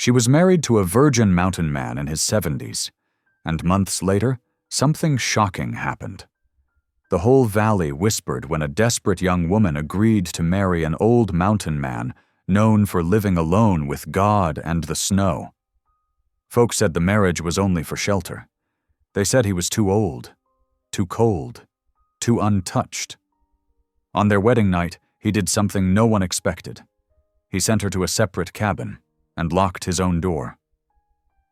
She was married to a virgin mountain man in his 70s, and months later, something shocking happened. The whole valley whispered when a desperate young woman agreed to marry an old mountain man known for living alone with God and the snow. Folks said the marriage was only for shelter. They said he was too old, too cold, too untouched. On their wedding night, he did something no one expected. He sent her to a separate cabin and locked his own door.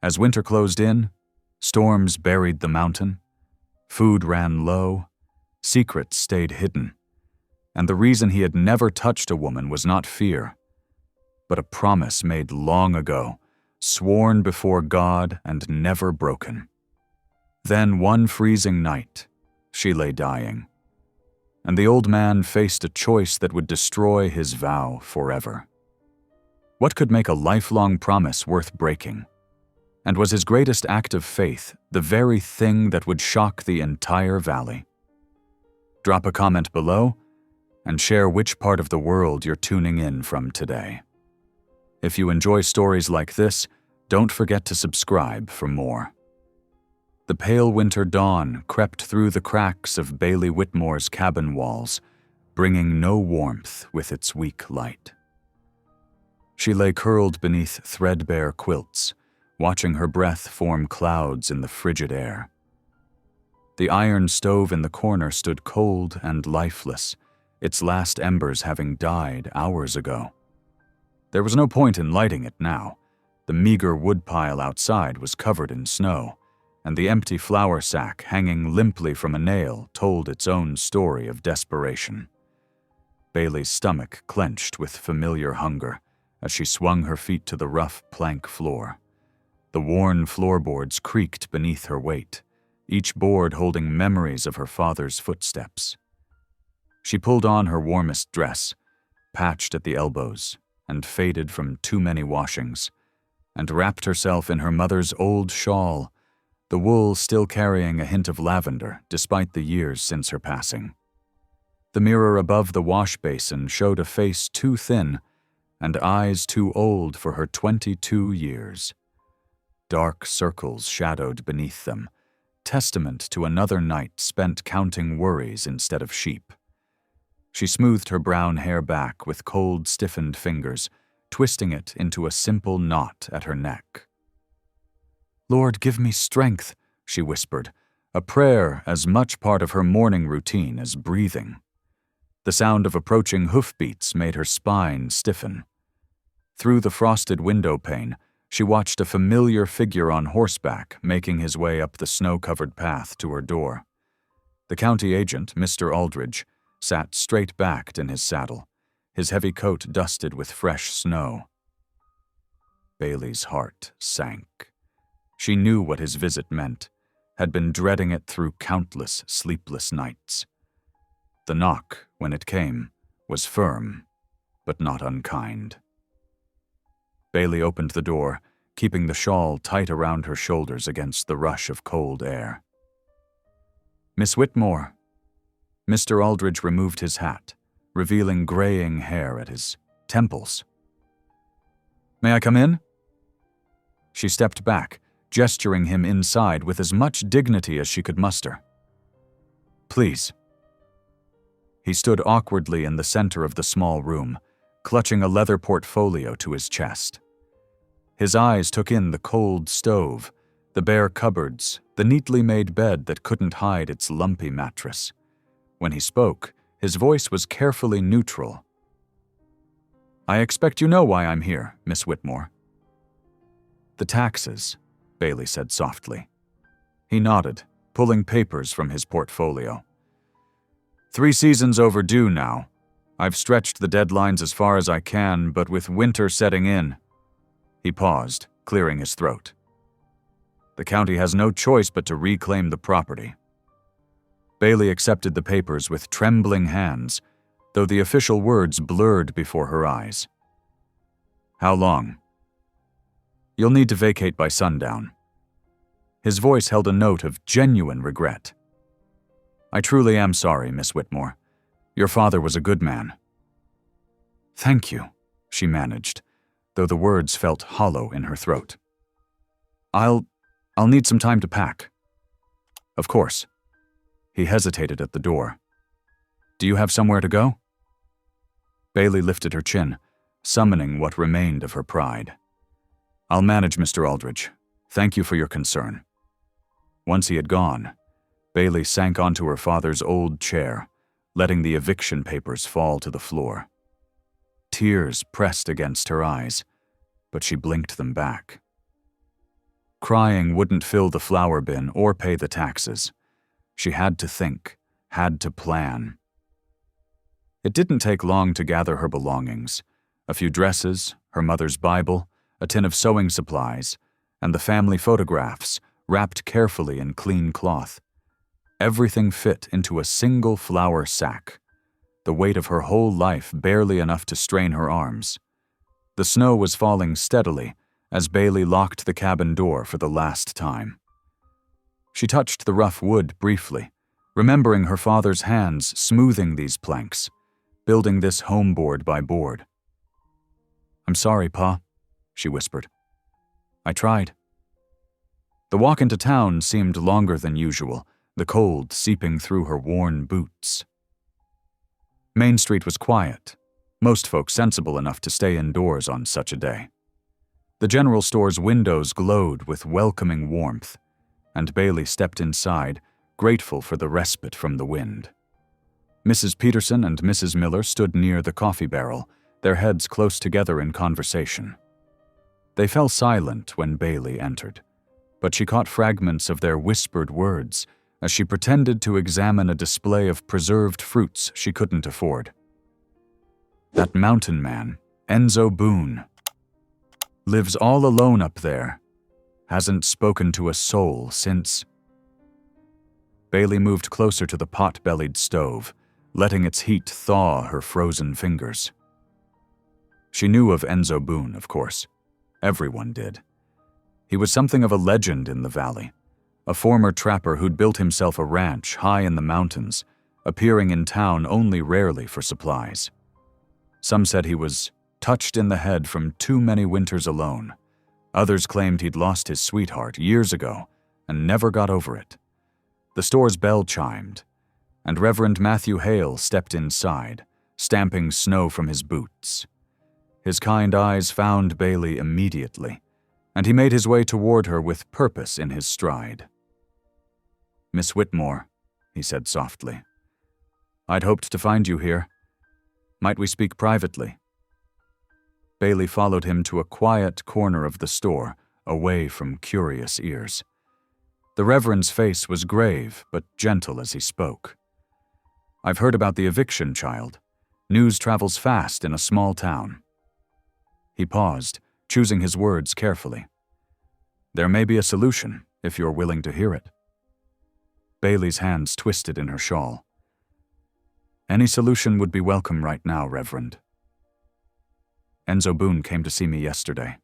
As winter closed in, storms buried the mountain, food ran low, secrets stayed hidden, and the reason he had never touched a woman was not fear, but a promise made long ago, sworn before God and never broken. Then one freezing night, she lay dying, and the old man faced a choice that would destroy his vow forever. What could make a lifelong promise worth breaking? And was his greatest act of faith the very thing that would shock the entire valley? Drop a comment below and share which part of the world you're tuning in from today. If you enjoy stories like this, don't forget to subscribe for more. The pale winter dawn crept through the cracks of Bailey Whitmore's cabin walls, bringing no warmth with its weak light. She lay curled beneath threadbare quilts, watching her breath form clouds in the frigid air. The iron stove in the corner stood cold and lifeless, its last embers having died hours ago. There was no point in lighting it now. The meager woodpile outside was covered in snow, and the empty flour sack hanging limply from a nail told its own story of desperation. Bailey's stomach clenched with familiar hunger as she swung her feet to the rough plank floor. The worn floorboards creaked beneath her weight, each board holding memories of her father's footsteps. She pulled on her warmest dress, patched at the elbows and faded from too many washings, and wrapped herself in her mother's old shawl, the wool still carrying a hint of lavender despite the years since her passing. The mirror above the wash basin showed a face too thin and eyes too old for her 22 years. Dark circles shadowed beneath them, testament to another night spent counting worries instead of sheep. She smoothed her brown hair back with cold, stiffened fingers, twisting it into a simple knot at her neck. "Lord, give me strength," she whispered, a prayer as much part of her morning routine as breathing. The sound of approaching hoofbeats made her spine stiffen. Through the frosted window pane, she watched a familiar figure on horseback making his way up the snow-covered path to her door. The county agent, Mr. Aldridge, sat straight-backed in his saddle, his heavy coat dusted with fresh snow. Bailey's heart sank. She knew what his visit meant, had been dreading it through countless sleepless nights. The knock, when it came, was firm, but not unkind. Bailey opened the door, keeping the shawl tight around her shoulders against the rush of cold air. "Miss Whitmore." Mr. Aldridge removed his hat, revealing graying hair at his temples. "May I come in?" She stepped back, gesturing him inside with as much dignity as she could muster. "Please." He stood awkwardly in the center of the small room, clutching a leather portfolio to his chest. His eyes took in the cold stove, the bare cupboards, the neatly made bed that couldn't hide its lumpy mattress. When he spoke, his voice was carefully neutral. "I expect you know why I'm here, Miss Whitmore." "The taxes," Bailey said softly. He nodded, pulling papers from his portfolio. 3 seasons overdue now. I've stretched the deadlines as far as I can, but with winter setting in..." He paused, clearing his throat. "The county has no choice but to reclaim the property." Bailey accepted the papers with trembling hands, though the official words blurred before her eyes. "How long?" "You'll need to vacate by sundown." His voice held a note of genuine regret. "I truly am sorry, Miss Whitmore. Your father was a good man." "Thank you," she managed, though the words felt hollow in her throat. I'll need some time to pack." "Of course." He hesitated at the door. "Do you have somewhere to go?" Bailey lifted her chin, summoning what remained of her pride. "I'll manage, Mr. Aldridge. Thank you for your concern." Once he had gone, Bailey sank onto her father's old chair, letting the eviction papers fall to the floor. Tears pressed against her eyes, but she blinked them back. Crying wouldn't fill the flower bin or pay the taxes. She had to think, had to plan. It didn't take long to gather her belongings: a few dresses, her mother's Bible, a tin of sewing supplies, and the family photographs wrapped carefully in clean cloth. Everything fit into a single flour sack, the weight of her whole life barely enough to strain her arms. The snow was falling steadily as Bailey locked the cabin door for the last time. She touched the rough wood briefly, remembering her father's hands smoothing these planks, building this home board by board. "I'm sorry, Pa," she whispered. "I tried." The walk into town seemed longer than usual, the cold seeping through her worn boots. Main Street was quiet, most folks sensible enough to stay indoors on such a day. The general store's windows glowed with welcoming warmth, and Bailey stepped inside, grateful for the respite from the wind. Mrs. Peterson and Mrs. Miller stood near the coffee barrel, their heads close together in conversation. They fell silent when Bailey entered, but she caught fragments of their whispered words as she pretended to examine a display of preserved fruits she couldn't afford. "That mountain man, Enzo Boone, lives all alone up there. Hasn't spoken to a soul since." Bailey moved closer to the pot-bellied stove, letting its heat thaw her frozen fingers. She knew of Enzo Boone, of course. Everyone did. He was something of a legend in the valley, a former trapper who'd built himself a ranch high in the mountains, appearing in town only rarely for supplies. Some said he was touched in the head from too many winters alone. Others claimed he'd lost his sweetheart years ago and never got over it. The store's bell chimed, and Reverend Matthew Hale stepped inside, stamping snow from his boots. His kind eyes found Bailey immediately, and he made his way toward her with purpose in his stride. "Miss Whitmore," he said softly, "I'd hoped to find you here. Might we speak privately?" Bailey followed him to a quiet corner of the store, away from curious ears. The Reverend's face was grave but gentle as he spoke. "I've heard about the eviction, child. News travels fast in a small town." He paused, choosing his words carefully. "There may be a solution, if you're willing to hear it." Bailey's hands twisted in her shawl. "Any solution would be welcome right now, Reverend." "Enzo Boone came to see me yesterday,"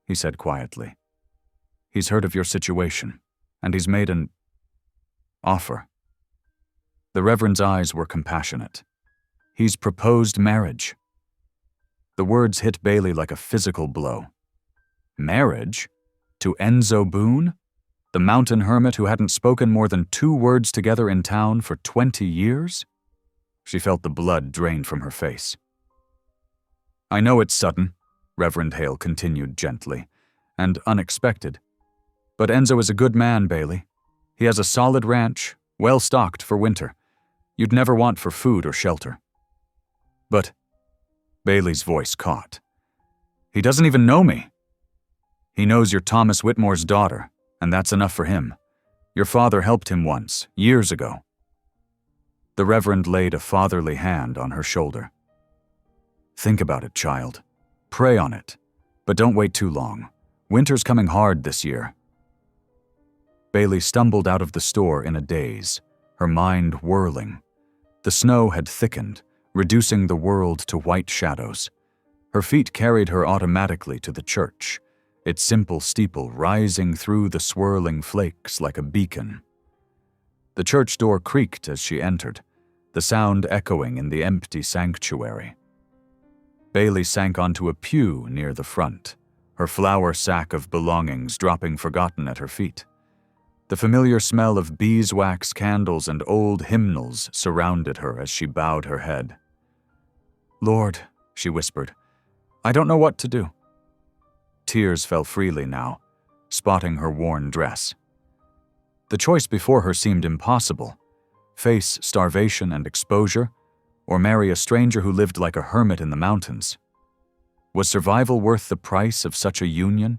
he said quietly. "He's heard of your situation, and he's made an offer." The Reverend's eyes were compassionate. "He's proposed marriage." The words hit Bailey like a physical blow. Marriage? To Enzo Boone? The mountain hermit who hadn't spoken more than 2 words together in town for 20 years? She felt the blood drain from her face. "I know it's sudden," Reverend Hale continued gently, "and unexpected. But Enzo is a good man, Bailey. He has a solid ranch, well stocked for winter. You'd never want for food or shelter. But," Bailey's voice caught, "he doesn't even know me. He knows you're Thomas Whitmore's daughter, and that's enough for him. Your father helped him once, years ago." The Reverend laid a fatherly hand on her shoulder. "Think about it, child. Pray on it. But don't wait too long. Winter's coming hard this year." Bailey stumbled out of the store in a daze, her mind whirling. The snow had thickened, reducing the world to white shadows. Her feet carried her automatically to the church, its simple steeple rising through the swirling flakes like a beacon. The church door creaked as she entered, the sound echoing in the empty sanctuary. Bailey sank onto a pew near the front, her flour sack of belongings dropping forgotten at her feet. The familiar smell of beeswax candles and old hymnals surrounded her as she bowed her head. "Lord," she whispered, "I don't know what to do." Tears fell freely now, spotting her worn dress. The choice before her seemed impossible: face starvation and exposure, or marry a stranger who lived like a hermit in the mountains. Was survival worth the price of such a union?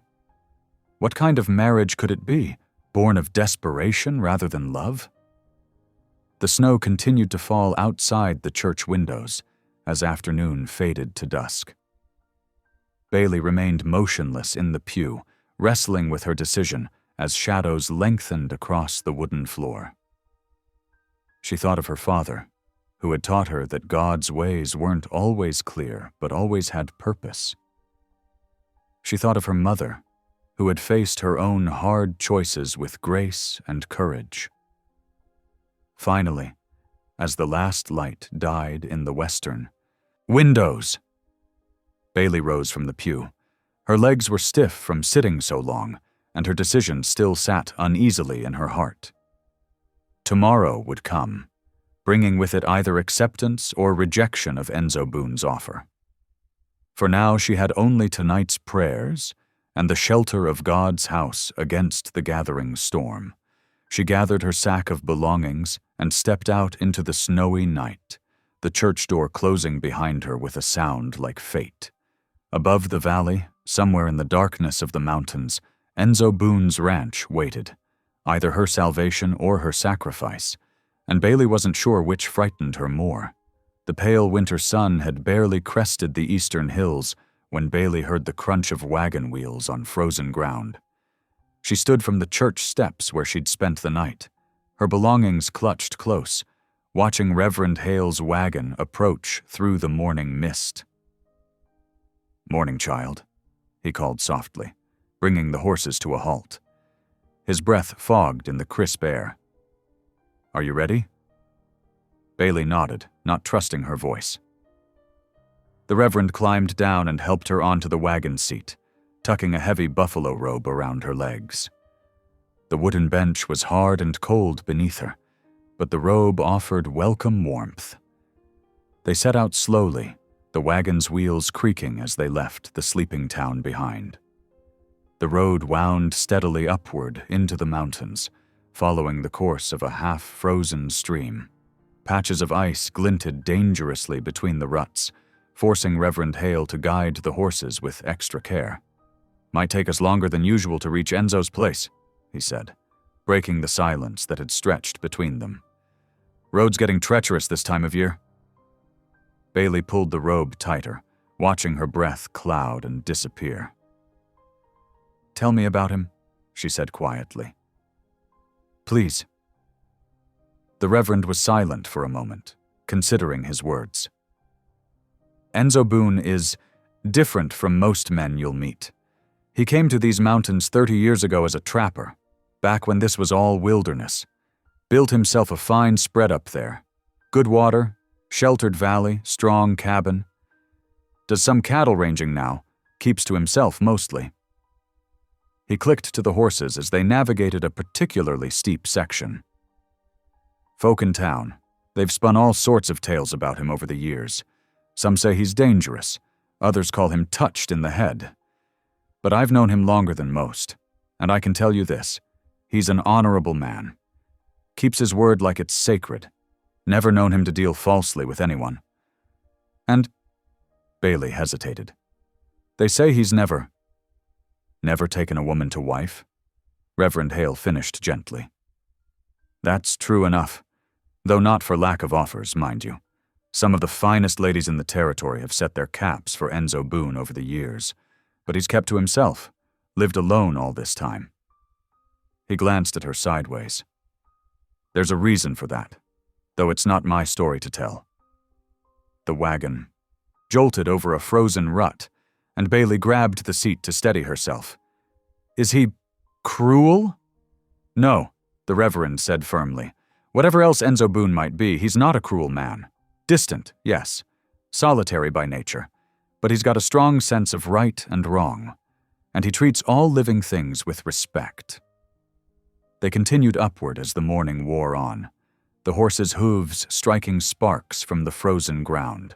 What kind of marriage could it be, born of desperation rather than love? The snow continued to fall outside the church windows as afternoon faded to dusk. Bailey remained motionless in the pew, wrestling with her decision as shadows lengthened across the wooden floor. She thought of her father, who had taught her that God's ways weren't always clear but always had purpose. She thought of her mother, who had faced her own hard choices with grace and courage. Finally, as the last light died in the western, "Windows!" Bailey rose from the pew. Her legs were stiff from sitting so long, and her decision still sat uneasily in her heart. Tomorrow would come, bringing with it either acceptance or rejection of Enzo Boone's offer. For now she had only tonight's prayers and the shelter of God's house against the gathering storm. She gathered her sack of belongings and stepped out into the snowy night, the church door closing behind her with a sound like fate. Above the valley, somewhere in the darkness of the mountains, Enzo Boone's ranch waited, either her salvation or her sacrifice, and Bailey wasn't sure which frightened her more. The pale winter sun had barely crested the eastern hills when Bailey heard the crunch of wagon wheels on frozen ground. She stood from the church steps where she'd spent the night, her belongings clutched close, watching Reverend Hale's wagon approach through the morning mist. "Morning, child," he called softly, bringing the horses to a halt. His breath fogged in the crisp air. "Are you ready?" Bailey nodded, not trusting her voice. The Reverend climbed down and helped her onto the wagon seat, tucking a heavy buffalo robe around her legs. The wooden bench was hard and cold beneath her, but the robe offered welcome warmth. They set out slowly, the wagon's wheels creaking as they left the sleeping town behind. The road wound steadily upward into the mountains, following the course of a half-frozen stream. Patches of ice glinted dangerously between the ruts, forcing Reverend Hale to guide the horses with extra care. "Might take us longer than usual to reach Enzo's place," he said, breaking the silence that had stretched between them. "Road's getting treacherous this time of year." Bailey pulled the robe tighter, watching her breath cloud and disappear. "Tell me about him," she said quietly. "Please." The Reverend was silent for a moment, considering his words. "Enzo Boone is different from most men you'll meet. He came to these mountains 30 years ago as a trapper, back when this was all wilderness. Built himself a fine spread up there. Good water, sheltered valley, strong cabin. Does some cattle ranging now, keeps to himself mostly." He clicked to the horses as they navigated a particularly steep section. "Folk in town, they've spun all sorts of tales about him over the years. Some say he's dangerous, others call him touched in the head. But I've known him longer than most, and I can tell you this, he's an honorable man. Keeps his word like it's sacred. Never known him to deal falsely with anyone. And," Bailey hesitated, "they say he's never taken a woman to wife?" Reverend Hale finished gently. "That's true enough, though not for lack of offers, mind you. Some of the finest ladies in the territory have set their caps for Enzo Boone over the years, but he's kept to himself, lived alone all this time." He glanced at her sideways. "There's a reason for that, though it's not my story to tell." The wagon jolted over a frozen rut, and Bailey grabbed the seat to steady herself. "Is he cruel?" "No," the Reverend said firmly. "Whatever else Enzo Boone might be, he's not a cruel man. Distant, yes. Solitary by nature. but he's got a strong sense of right and wrong, and he treats all living things with respect. They continued upward as the morning wore on, the horses' hooves striking sparks from the frozen ground.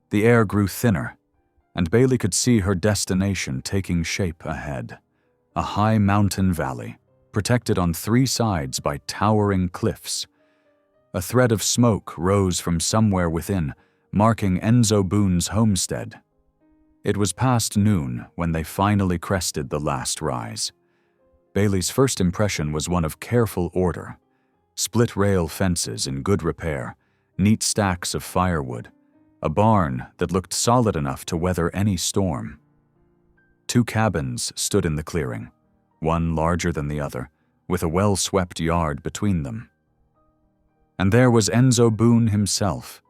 The air grew thinner, and Bailey could see her destination taking shape ahead, a high mountain valley, protected on 3 sides by towering cliffs. A thread of smoke rose from somewhere within, marking Enzo Boone's homestead. It was past noon when they finally crested the last rise. Bailey's first impression was one of careful order. Split-rail fences in good repair, neat stacks of firewood, a barn that looked solid enough to weather any storm. 2 cabins stood in the clearing, one larger than the other, with a well-swept yard between them. And there was Enzo Boone himself,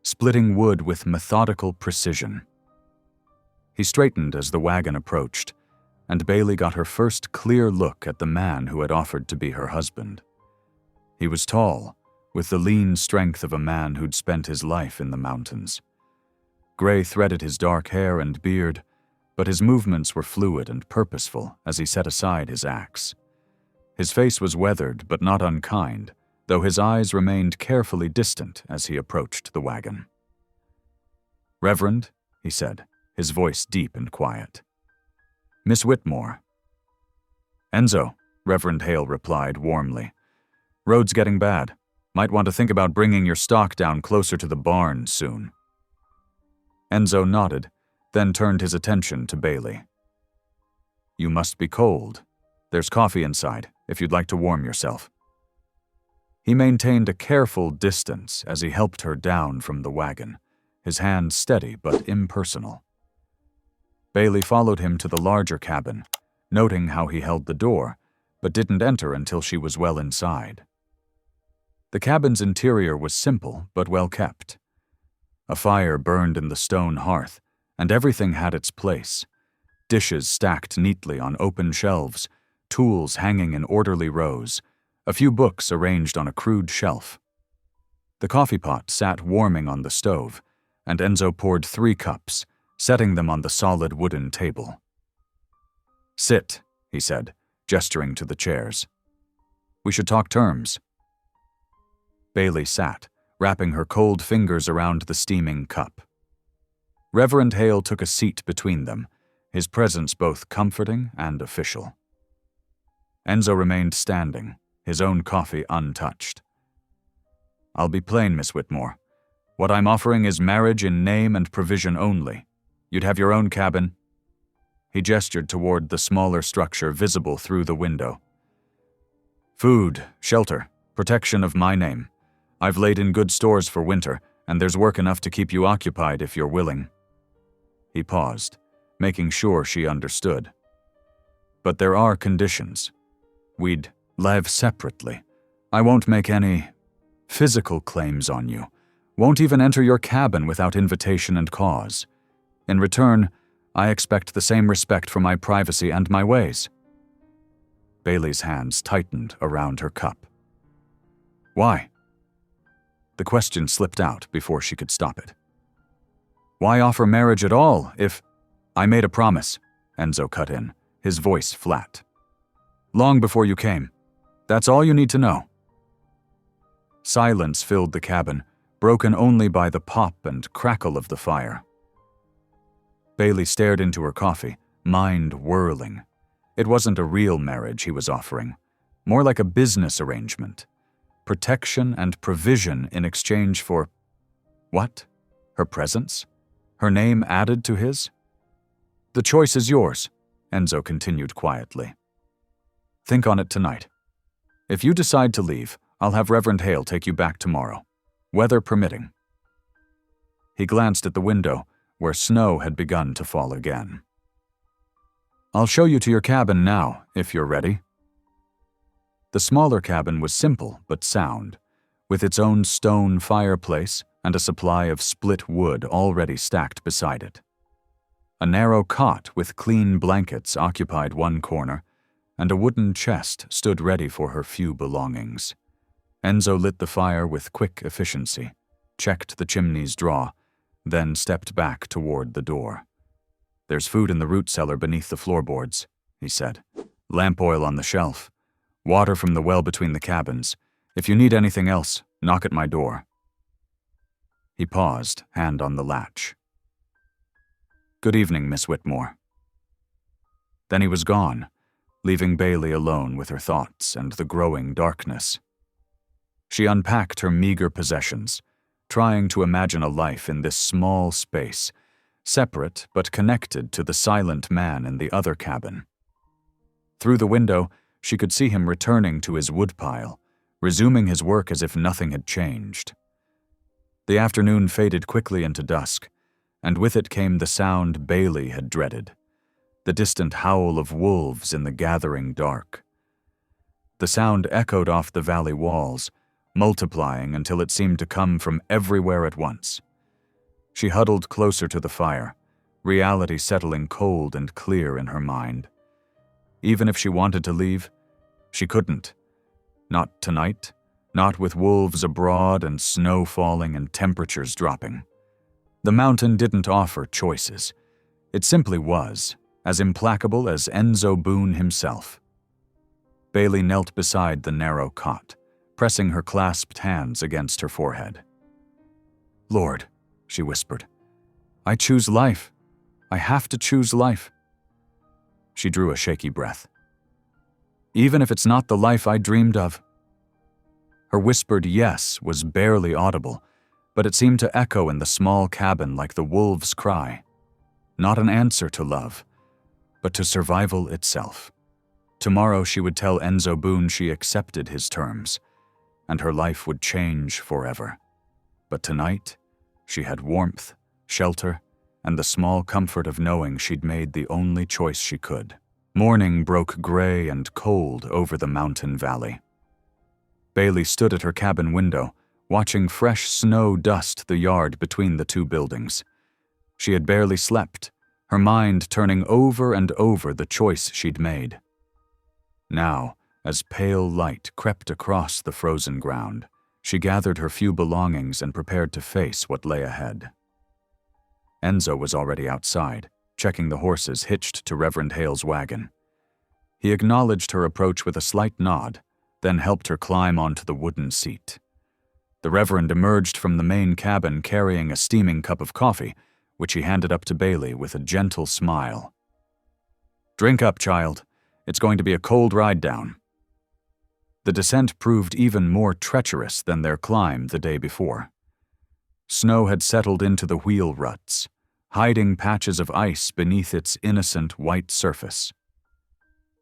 splitting wood with methodical precision. He straightened as the wagon approached, and Bailey got her first clear look at the man who had offered to be her husband. He was tall, with the lean strength of a man who'd spent his life in the mountains. Gray threaded his dark hair and beard, but his movements were fluid and purposeful as he set aside his axe. His face was weathered but not unkind, though his eyes remained carefully distant as he approached the wagon. "Reverend," he said, his voice deep and quiet. "Miss Whitmore." "Enzo," Reverend Hale replied warmly. "Road's getting bad. Might want to think about bringing your stock down closer to the barn soon." Enzo nodded, then turned his attention to Bailey. "You must be cold. There's coffee inside, if you'd like to warm yourself." He maintained a careful distance as he helped her down from the wagon, his hand steady but impersonal. Bailey followed him to the larger cabin, noting how he held the door, but didn't enter until she was well inside. The cabin's interior was simple but well kept. A fire burned in the stone hearth, and everything had its place. Dishes stacked neatly on open shelves, tools hanging in orderly rows, a few books arranged on a crude shelf. The coffee pot sat warming on the stove, and Enzo poured 3 cups, setting them on the solid wooden table. "Sit," he said, gesturing to the chairs. "We should talk terms." Bailey sat, wrapping her cold fingers around the steaming cup. Reverend Hale took a seat between them, his presence both comforting and official. Enzo remained standing, his own coffee untouched. "I'll be plain, Miss Whitmore. What I'm offering is marriage in name and provision only. You'd have your own cabin." He gestured toward the smaller structure visible through the window. "Food, shelter, protection of my name. I've laid in good stores for winter, and there's work enough to keep you occupied if you're willing." He paused, making sure she understood. "But there are conditions. We'd live separately. I won't make any physical claims on you. Won't even enter your cabin without invitation and cause. In return, I expect the same respect for my privacy and my ways." Bailey's hands tightened around her cup. "Why?" The question slipped out before she could stop it. "Why offer marriage at all if—" "I made a promise," Enzo cut in, his voice flat. "Long before you came. That's all you need to know." Silence filled the cabin, broken only by the pop and crackle of the fire. Bailey stared into her coffee, mind whirling. It wasn't a real marriage he was offering, more like a business arrangement. Protection and provision in exchange for— what? Her presence? Her name added to his? "The choice is yours," Enzo continued quietly. "Think on it tonight. If you decide to leave, I'll have Reverend Hale take you back tomorrow, weather permitting." He glanced at the window, where snow had begun to fall again. "I'll show you to your cabin now, if you're ready." The smaller cabin was simple but sound, with its own stone fireplace and a supply of split wood already stacked beside it. A narrow cot with clean blankets occupied one corner, and a wooden chest stood ready for her few belongings. Enzo lit the fire with quick efficiency, checked the chimney's draw, then stepped back toward the door. "There's food in the root cellar beneath the floorboards," he said. "Lamp oil on the shelf. Water from the well between the cabins. If you need anything else, knock at my door." He paused, hand on the latch. "Good evening, Miss Whitmore." Then he was gone, leaving Bailey alone with her thoughts and the growing darkness. She unpacked her meager possessions, trying to imagine a life in this small space, separate but connected to the silent man in the other cabin. Through the window, she could see him returning to his woodpile, resuming his work as if nothing had changed. The afternoon faded quickly into dusk, and with it came the sound Bailey had dreaded, the distant howl of wolves in the gathering dark. The sound echoed off the valley walls, multiplying until it seemed to come from everywhere at once. She huddled closer to the fire, reality settling cold and clear in her mind. Even if she wanted to leave, she couldn't. Not tonight, not with wolves abroad and snow falling and temperatures dropping. The mountain didn't offer choices. It simply was, as implacable as Enzo Boone himself. Bailey knelt beside the narrow cot, pressing her clasped hands against her forehead. "Lord," she whispered, "I choose life. I have to choose life." She drew a shaky breath. "Even if it's not the life I dreamed of." Her whispered yes was barely audible, but it seemed to echo in the small cabin like the wolf's cry. Not an answer to love, but to survival itself. Tomorrow she would tell Enzo Boone she accepted his terms, and her life would change forever. But tonight, she had warmth, shelter, and the small comfort of knowing she'd made the only choice she could. Morning broke gray and cold over the mountain valley. Bailey stood at her cabin window, watching fresh snow dust the yard between the two buildings. She had barely slept, her mind turning over and over the choice she'd made. Now, as pale light crept across the frozen ground, she gathered her few belongings and prepared to face what lay ahead. Enzo was already outside, checking the horses hitched to Reverend Hale's wagon. He acknowledged her approach with a slight nod, then helped her climb onto the wooden seat. The Reverend emerged from the main cabin carrying a steaming cup of coffee, which he handed up to Bailey with a gentle smile. "Drink up, child. It's going to be a cold ride down." The descent proved even more treacherous than their climb the day before. Snow had settled into the wheel ruts, hiding patches of ice beneath its innocent white surface.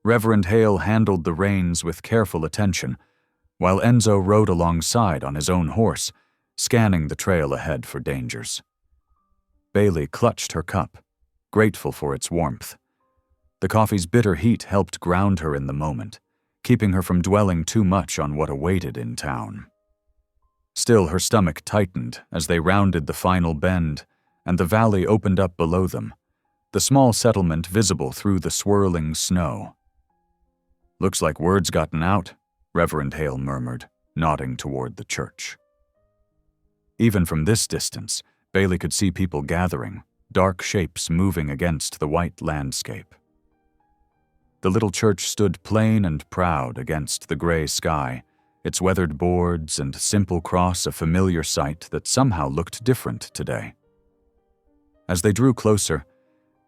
Reverend Hale handled the reins with careful attention, while Enzo rode alongside on his own horse, scanning the trail ahead for dangers. Bailey clutched her cup, grateful for its warmth. The coffee's bitter heat helped ground her in the moment, keeping her from dwelling too much on what awaited in town. Still, her stomach tightened as they rounded the final bend, and the valley opened up below them, the small settlement visible through the swirling snow. "Looks like word's gotten out," Reverend Hale murmured, nodding toward the church. Even from this distance, Bailey could see people gathering, dark shapes moving against the white landscape. The little church stood plain and proud against the gray sky, its weathered boards and simple cross a familiar sight that somehow looked different today. As they drew closer,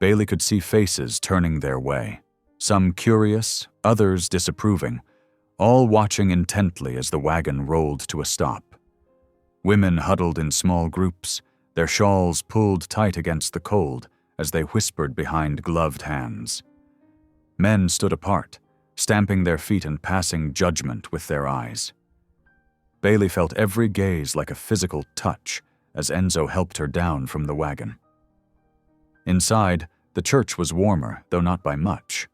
Bailey could see faces turning their way, some curious, others disapproving, all watching intently as the wagon rolled to a stop. Women huddled in small groups, their shawls pulled tight against the cold as they whispered behind gloved hands. Men stood apart, stamping their feet and passing judgment with their eyes. Bailey felt every gaze like a physical touch as Enzo helped her down from the wagon. Inside, the church was warmer, though not by much.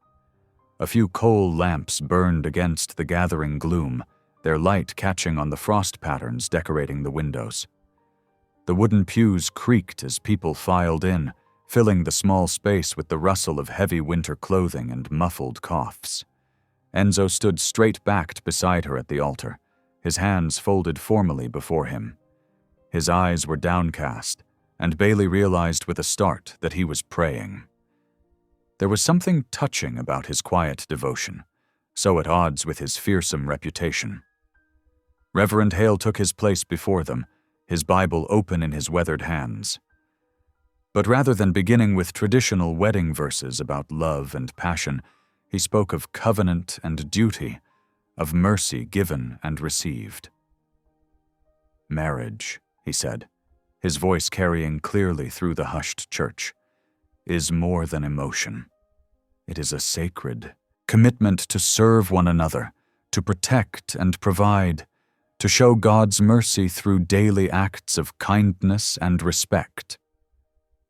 A few coal lamps burned against the gathering gloom, their light catching on the frost patterns decorating the windows. The wooden pews creaked as people filed in, filling the small space with the rustle of heavy winter clothing and muffled coughs. Enzo stood straight-backed beside her at the altar, his hands folded formally before him. His eyes were downcast, and Bailey realized with a start that he was praying. There was something touching about his quiet devotion, so at odds with his fearsome reputation. Reverend Hale took his place before them, his Bible open in his weathered hands. But rather than beginning with traditional wedding verses about love and passion, he spoke of covenant and duty, of mercy given and received. "Marriage," he said, his voice carrying clearly through the hushed church, "is more than emotion. It is a sacred commitment to serve one another, to protect and provide, to show God's mercy through daily acts of kindness and respect."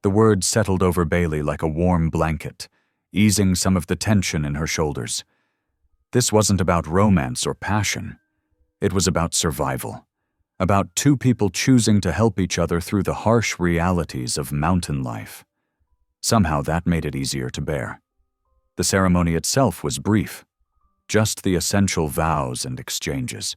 The words settled over Bailey like a warm blanket, easing some of the tension in her shoulders. This wasn't about romance or passion. It was about survival, about two people choosing to help each other through the harsh realities of mountain life. Somehow that made it easier to bear. The ceremony itself was brief, just the essential vows and exchanges.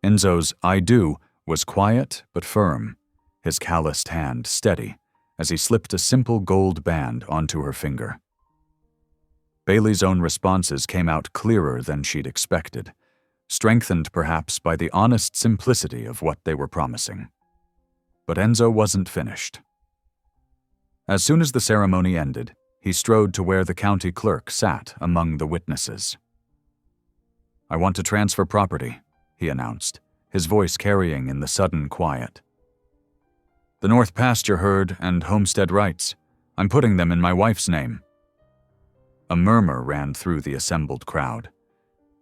Enzo's "I do" was quiet but firm, his calloused hand steady, as he slipped a simple gold band onto her finger. Bailey's own responses came out clearer than she'd expected, strengthened perhaps by the honest simplicity of what they were promising. But Enzo wasn't finished. As soon as the ceremony ended, he strode to where the county clerk sat among the witnesses. "I want to transfer property," he announced, his voice carrying in the sudden quiet. "The North Pasture herd and homestead rights. I'm putting them in my wife's name." A murmur ran through the assembled crowd.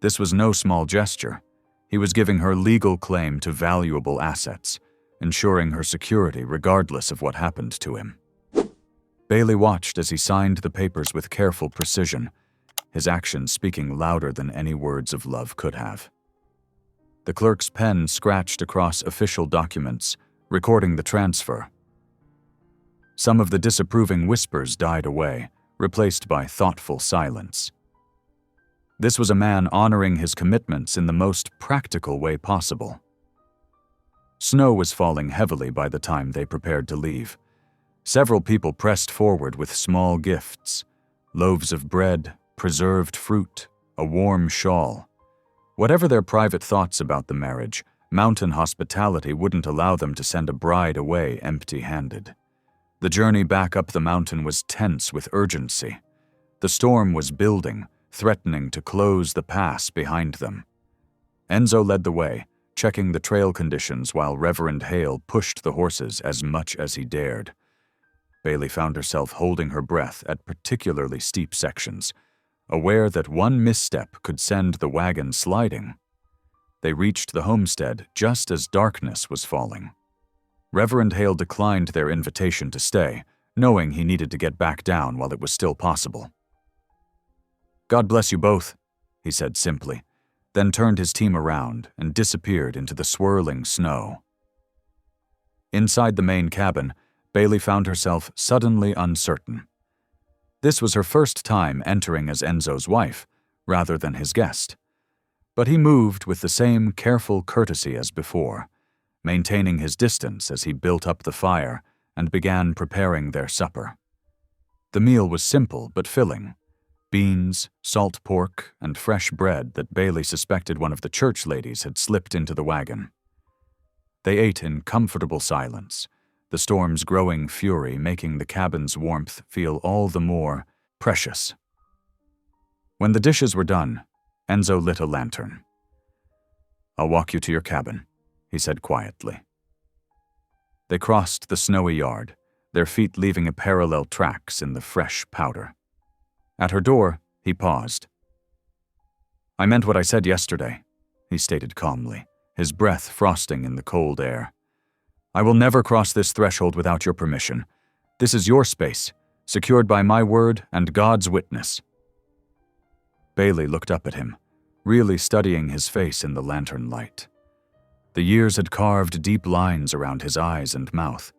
This was no small gesture. He was giving her legal claim to valuable assets, ensuring her security regardless of what happened to him. Bailey watched as he signed the papers with careful precision, his actions speaking louder than any words of love could have. The clerk's pen scratched across official documents, recording the transfer. Some of the disapproving whispers died away, replaced by thoughtful silence. This was a man honoring his commitments in the most practical way possible. Snow was falling heavily by the time they prepared to leave. Several people pressed forward with small gifts: loaves of bread, preserved fruit, a warm shawl. Whatever their private thoughts about the marriage, mountain hospitality wouldn't allow them to send a bride away empty-handed. The journey back up the mountain was tense with urgency. The storm was building, threatening to close the pass behind them. Enzo led the way, checking the trail conditions while Reverend Hale pushed the horses as much as he dared. Bailey found herself holding her breath at particularly steep sections, aware that one misstep could send the wagon sliding. They reached the homestead just as darkness was falling. Reverend Hale declined their invitation to stay, knowing he needed to get back down while it was still possible. "God bless you both," he said simply, then turned his team around and disappeared into the swirling snow. Inside the main cabin, Bailey found herself suddenly uncertain. This was her first time entering as Enzo's wife, rather than his guest. But he moved with the same careful courtesy as before, maintaining his distance as he built up the fire and began preparing their supper. The meal was simple but filling: beans, salt pork, and fresh bread that Bailey suspected one of the church ladies had slipped into the wagon. They ate in comfortable silence, the storm's growing fury making the cabin's warmth feel all the more precious. When the dishes were done, Enzo lit a lantern. "I'll walk you to your cabin," he said quietly. They crossed the snowy yard, their feet leaving parallel tracks in the fresh powder. At her door, he paused. "I meant what I said yesterday," he stated calmly, his breath frosting in the cold air. "I will never cross this threshold without your permission. This is your space, secured by my word and God's witness." Bailey looked up at him, really studying his face in the lantern light. The years had carved deep lines around his eyes and mouth,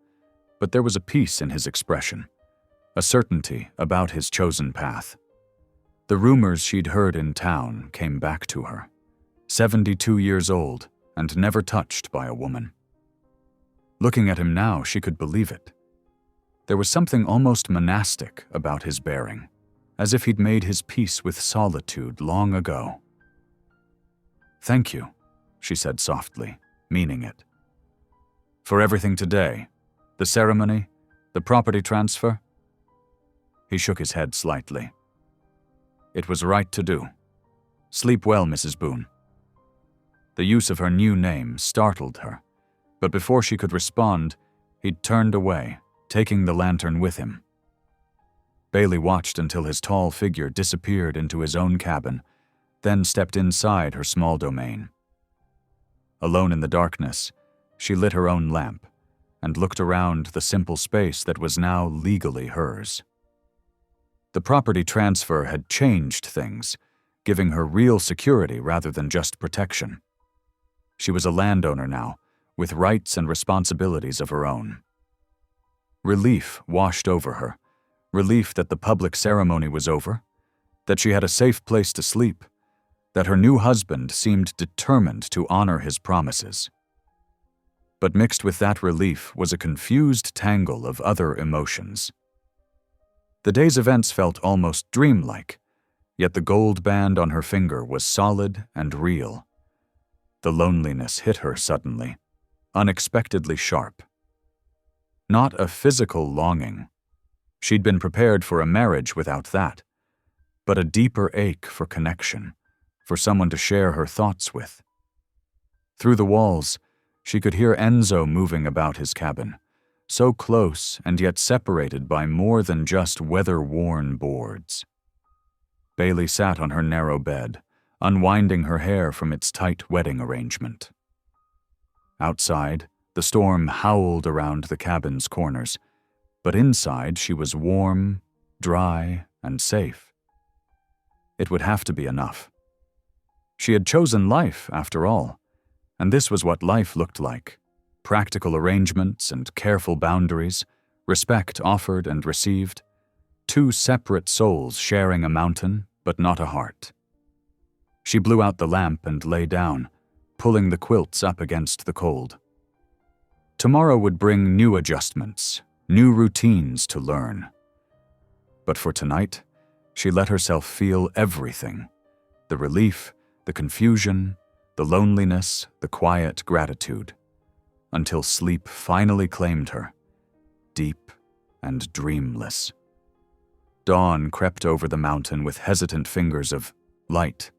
but there was a peace in his expression, a certainty about his chosen path. The rumors she'd heard in town came back to her, 72 years old and never touched by a woman. Looking at him now, she could believe it. There was something almost monastic about his bearing, as if he'd made his peace with solitude long ago. "Thank you," she said softly, meaning it. "For everything today, the ceremony, the property transfer?" He shook his head slightly. "It was right to do. Sleep well, Mrs. Boone." The use of her new name startled her, but before she could respond, he'd turned away, taking the lantern with him. Bailey watched until his tall figure disappeared into his own cabin, then stepped inside her small domain. Alone in the darkness, she lit her own lamp and looked around the simple space that was now legally hers. The property transfer had changed things, giving her real security rather than just protection. She was a landowner now, with rights and responsibilities of her own. Relief washed over her, relief that the public ceremony was over, that she had a safe place to sleep, that her new husband seemed determined to honor his promises. But mixed with that relief was a confused tangle of other emotions. The day's events felt almost dreamlike, yet the gold band on her finger was solid and real. The loneliness hit her suddenly, unexpectedly sharp. Not a physical longing. She'd been prepared for a marriage without that, but a deeper ache for connection, for someone to share her thoughts with. Through the walls, she could hear Enzo moving about his cabin, so close and yet separated by more than just weather-worn boards. Bailey sat on her narrow bed, unwinding her hair from its tight wedding arrangement. Outside, the storm howled around the cabin's corners, but inside she was warm, dry, and safe. It would have to be enough. She had chosen life, after all, and this was what life looked like: practical arrangements and careful boundaries, respect offered and received, two separate souls sharing a mountain, but not a heart. She blew out the lamp and lay down, pulling the quilts up against the cold. Tomorrow would bring new adjustments, new routines to learn. But for tonight, she let herself feel everything: the relief, the confusion, the loneliness, the quiet gratitude, until sleep finally claimed her, deep and dreamless. Dawn crept over the mountain with hesitant fingers of light,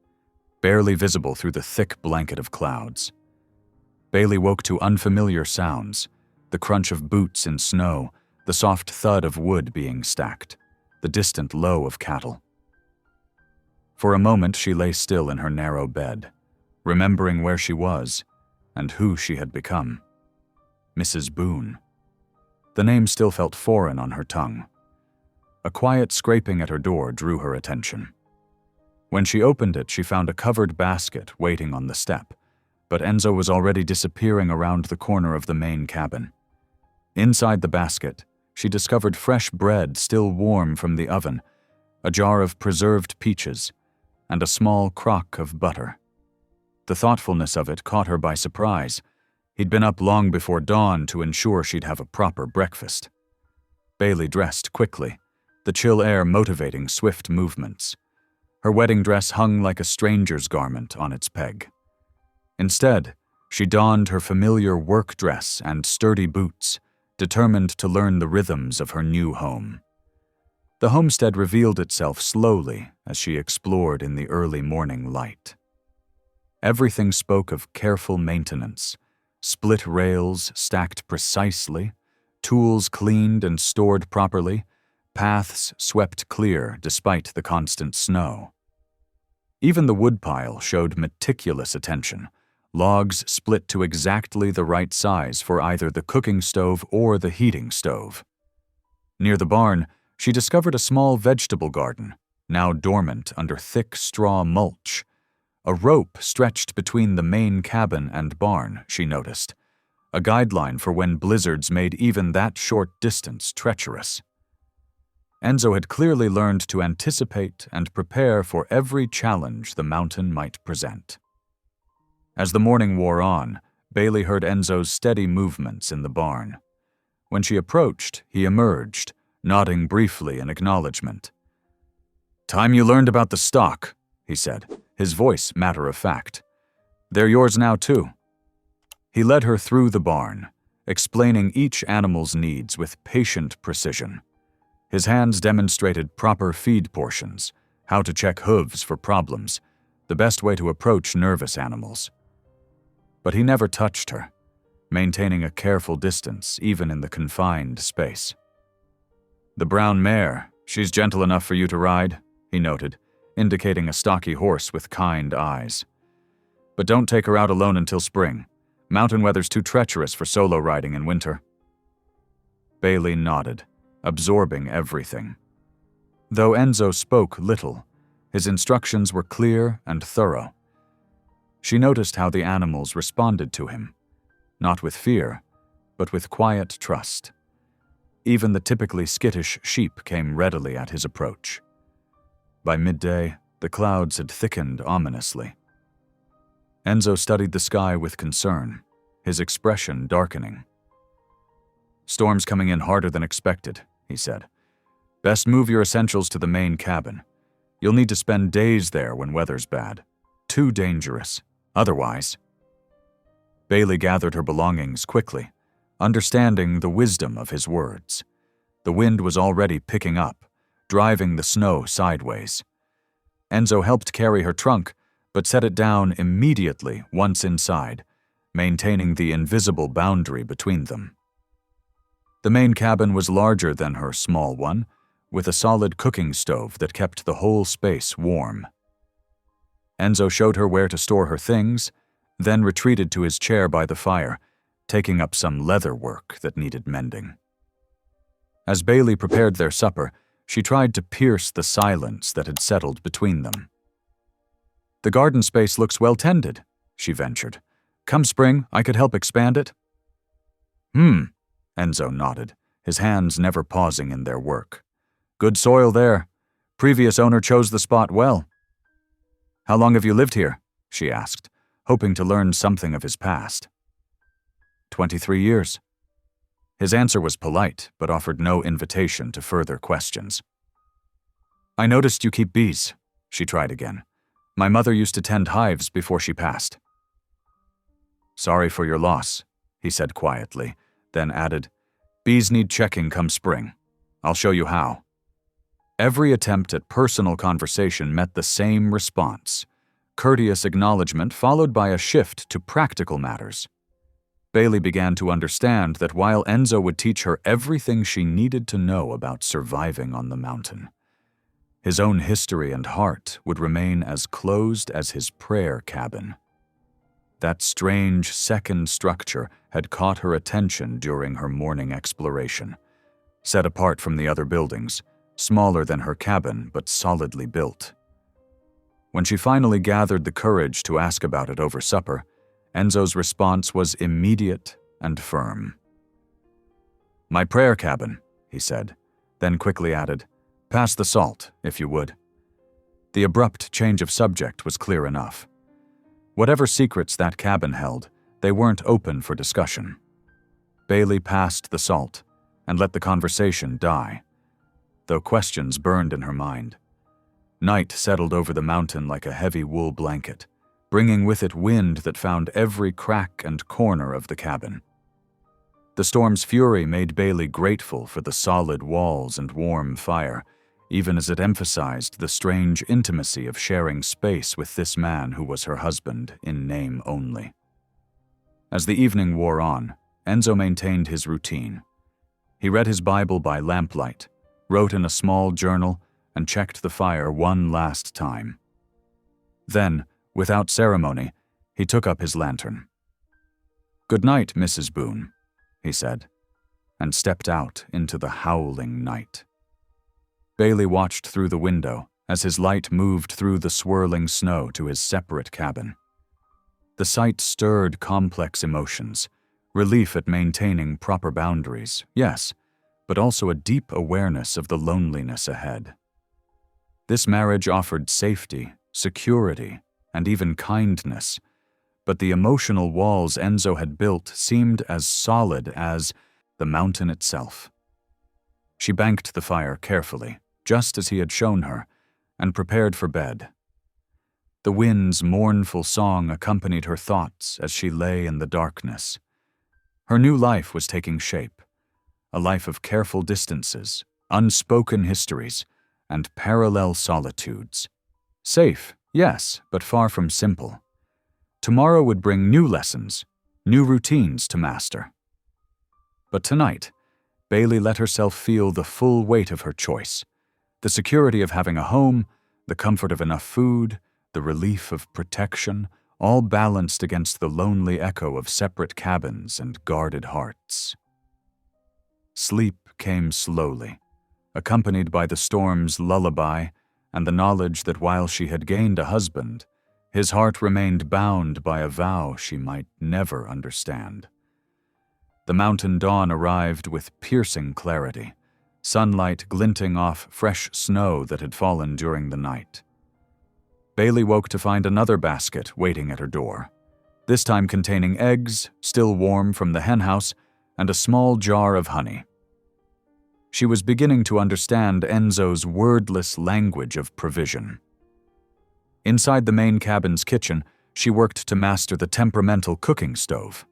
barely visible through the thick blanket of clouds. Bailey woke to unfamiliar sounds: the crunch of boots in snow, the soft thud of wood being stacked, the distant low of cattle. For a moment she lay still in her narrow bed, remembering where she was and who she had become. Mrs. Boone. The name still felt foreign on her tongue. A quiet scraping at her door drew her attention. When she opened it, she found a covered basket waiting on the step, but Enzo was already disappearing around the corner of the main cabin. Inside the basket, she discovered fresh bread still warm from the oven, a jar of preserved peaches, and a small crock of butter. The thoughtfulness of it caught her by surprise. He'd been up long before dawn to ensure she'd have a proper breakfast. Bailey dressed quickly, the chill air motivating swift movements. Her wedding dress hung like a stranger's garment on its peg. Instead, she donned her familiar work dress and sturdy boots, determined to learn the rhythms of her new home. The homestead revealed itself slowly as she explored in the early morning light. Everything spoke of careful maintenance: split rails stacked precisely, tools cleaned and stored properly, paths swept clear despite the constant snow. Even the woodpile showed meticulous attention, logs split to exactly the right size for either the cooking stove or the heating stove. Near the barn, she discovered a small vegetable garden, now dormant under thick straw mulch. A rope stretched between the main cabin and barn, she noticed, a guideline for when blizzards made even that short distance treacherous. Enzo had clearly learned to anticipate and prepare for every challenge the mountain might present. As the morning wore on, Bailey heard Enzo's steady movements in the barn. When she approached, he emerged, nodding briefly in acknowledgement. "Time you learned about the stock," he said, his voice matter-of-fact. "They're yours now, too." He led her through the barn, explaining each animal's needs with patient precision. His hands demonstrated proper feed portions, how to check hooves for problems, the best way to approach nervous animals. But he never touched her, maintaining a careful distance even in the confined space. "The brown mare, she's gentle enough for you to ride," he noted, indicating a stocky horse with kind eyes. "But don't take her out alone until spring. Mountain weather's too treacherous for solo riding in winter." Bailey nodded, absorbing everything. Though Enzo spoke little, his instructions were clear and thorough. She noticed how the animals responded to him, not with fear, but with quiet trust. Even the typically skittish sheep came readily at his approach. By midday, the clouds had thickened ominously. Enzo studied the sky with concern, his expression darkening. "Storm's coming in harder than expected," he said. "Best move your essentials to the main cabin. You'll need to spend days there when weather's bad. Too dangerous. Otherwise." Bailey gathered her belongings quickly, understanding the wisdom of his words. The wind was already picking up, driving the snow sideways. Enzo helped carry her trunk, but set it down immediately once inside, maintaining the invisible boundary between them. The main cabin was larger than her small one, with a solid cooking stove that kept the whole space warm. Enzo showed her where to store her things, then retreated to his chair by the fire, taking up some leather work that needed mending. As Bailey prepared their supper, she tried to pierce the silence that had settled between them. "The garden space looks well tended," she ventured. "Come spring, I could help expand it." Enzo nodded, his hands never pausing in their work. "Good soil there. Previous owner chose the spot well." "How long have you lived here?" she asked, hoping to learn something of his past. 23 years. His answer was polite, but offered no invitation to further questions. "I noticed you keep bees," she tried again. "My mother used to tend hives before she passed." "Sorry for your loss," he said quietly, then added, "Bees need checking come spring. I'll show you how." Every attempt at personal conversation met the same response: courteous acknowledgement followed by a shift to practical matters. Bailey began to understand that while Enzo would teach her everything she needed to know about surviving on the mountain, his own history and heart would remain as closed as his prayer cabin. That strange second structure had caught her attention during her morning exploration. Set apart from the other buildings, smaller than her cabin but solidly built. When she finally gathered the courage to ask about it over supper, Enzo's response was immediate and firm. "My prayer cabin," he said, then quickly added, "Pass the salt, if you would." The abrupt change of subject was clear enough. Whatever secrets that cabin held, they weren't open for discussion. Bailey passed the salt and let the conversation die, though questions burned in her mind. Night settled over the mountain like a heavy wool blanket, bringing with it wind that found every crack and corner of the cabin. The storm's fury made Bailey grateful for the solid walls and warm fire, even as it emphasized the strange intimacy of sharing space with this man who was her husband in name only. As the evening wore on, Enzo maintained his routine. He read his Bible by lamplight, wrote in a small journal, and checked the fire one last time. Then, without ceremony, he took up his lantern. "Good night, Mrs. Boone," he said, and stepped out into the howling night. Bailey watched through the window as his light moved through the swirling snow to his separate cabin. The sight stirred complex emotions, relief at maintaining proper boundaries, yes, but also a deep awareness of the loneliness ahead. This marriage offered safety, security, and even kindness, but the emotional walls Enzo had built seemed as solid as the mountain itself. She banked the fire carefully, just as he had shown her, and prepared for bed. The wind's mournful song accompanied her thoughts as she lay in the darkness. Her new life was taking shape, a life of careful distances, unspoken histories, and parallel solitudes. Safe, yes, but far from simple. Tomorrow would bring new lessons, new routines to master. But tonight, Bailey let herself feel the full weight of her choice, the security of having a home, the comfort of enough food, the relief of protection, all balanced against the lonely echo of separate cabins and guarded hearts. Sleep came slowly, accompanied by the storm's lullaby and the knowledge that while she had gained a husband, his heart remained bound by a vow she might never understand. The mountain dawn arrived with piercing clarity, sunlight glinting off fresh snow that had fallen during the night. Bailey woke to find another basket waiting at her door, this time containing eggs, still warm from the henhouse, and a small jar of honey. She was beginning to understand Enzo's wordless language of provision. Inside the main cabin's kitchen, she worked to master the temperamental cooking stove.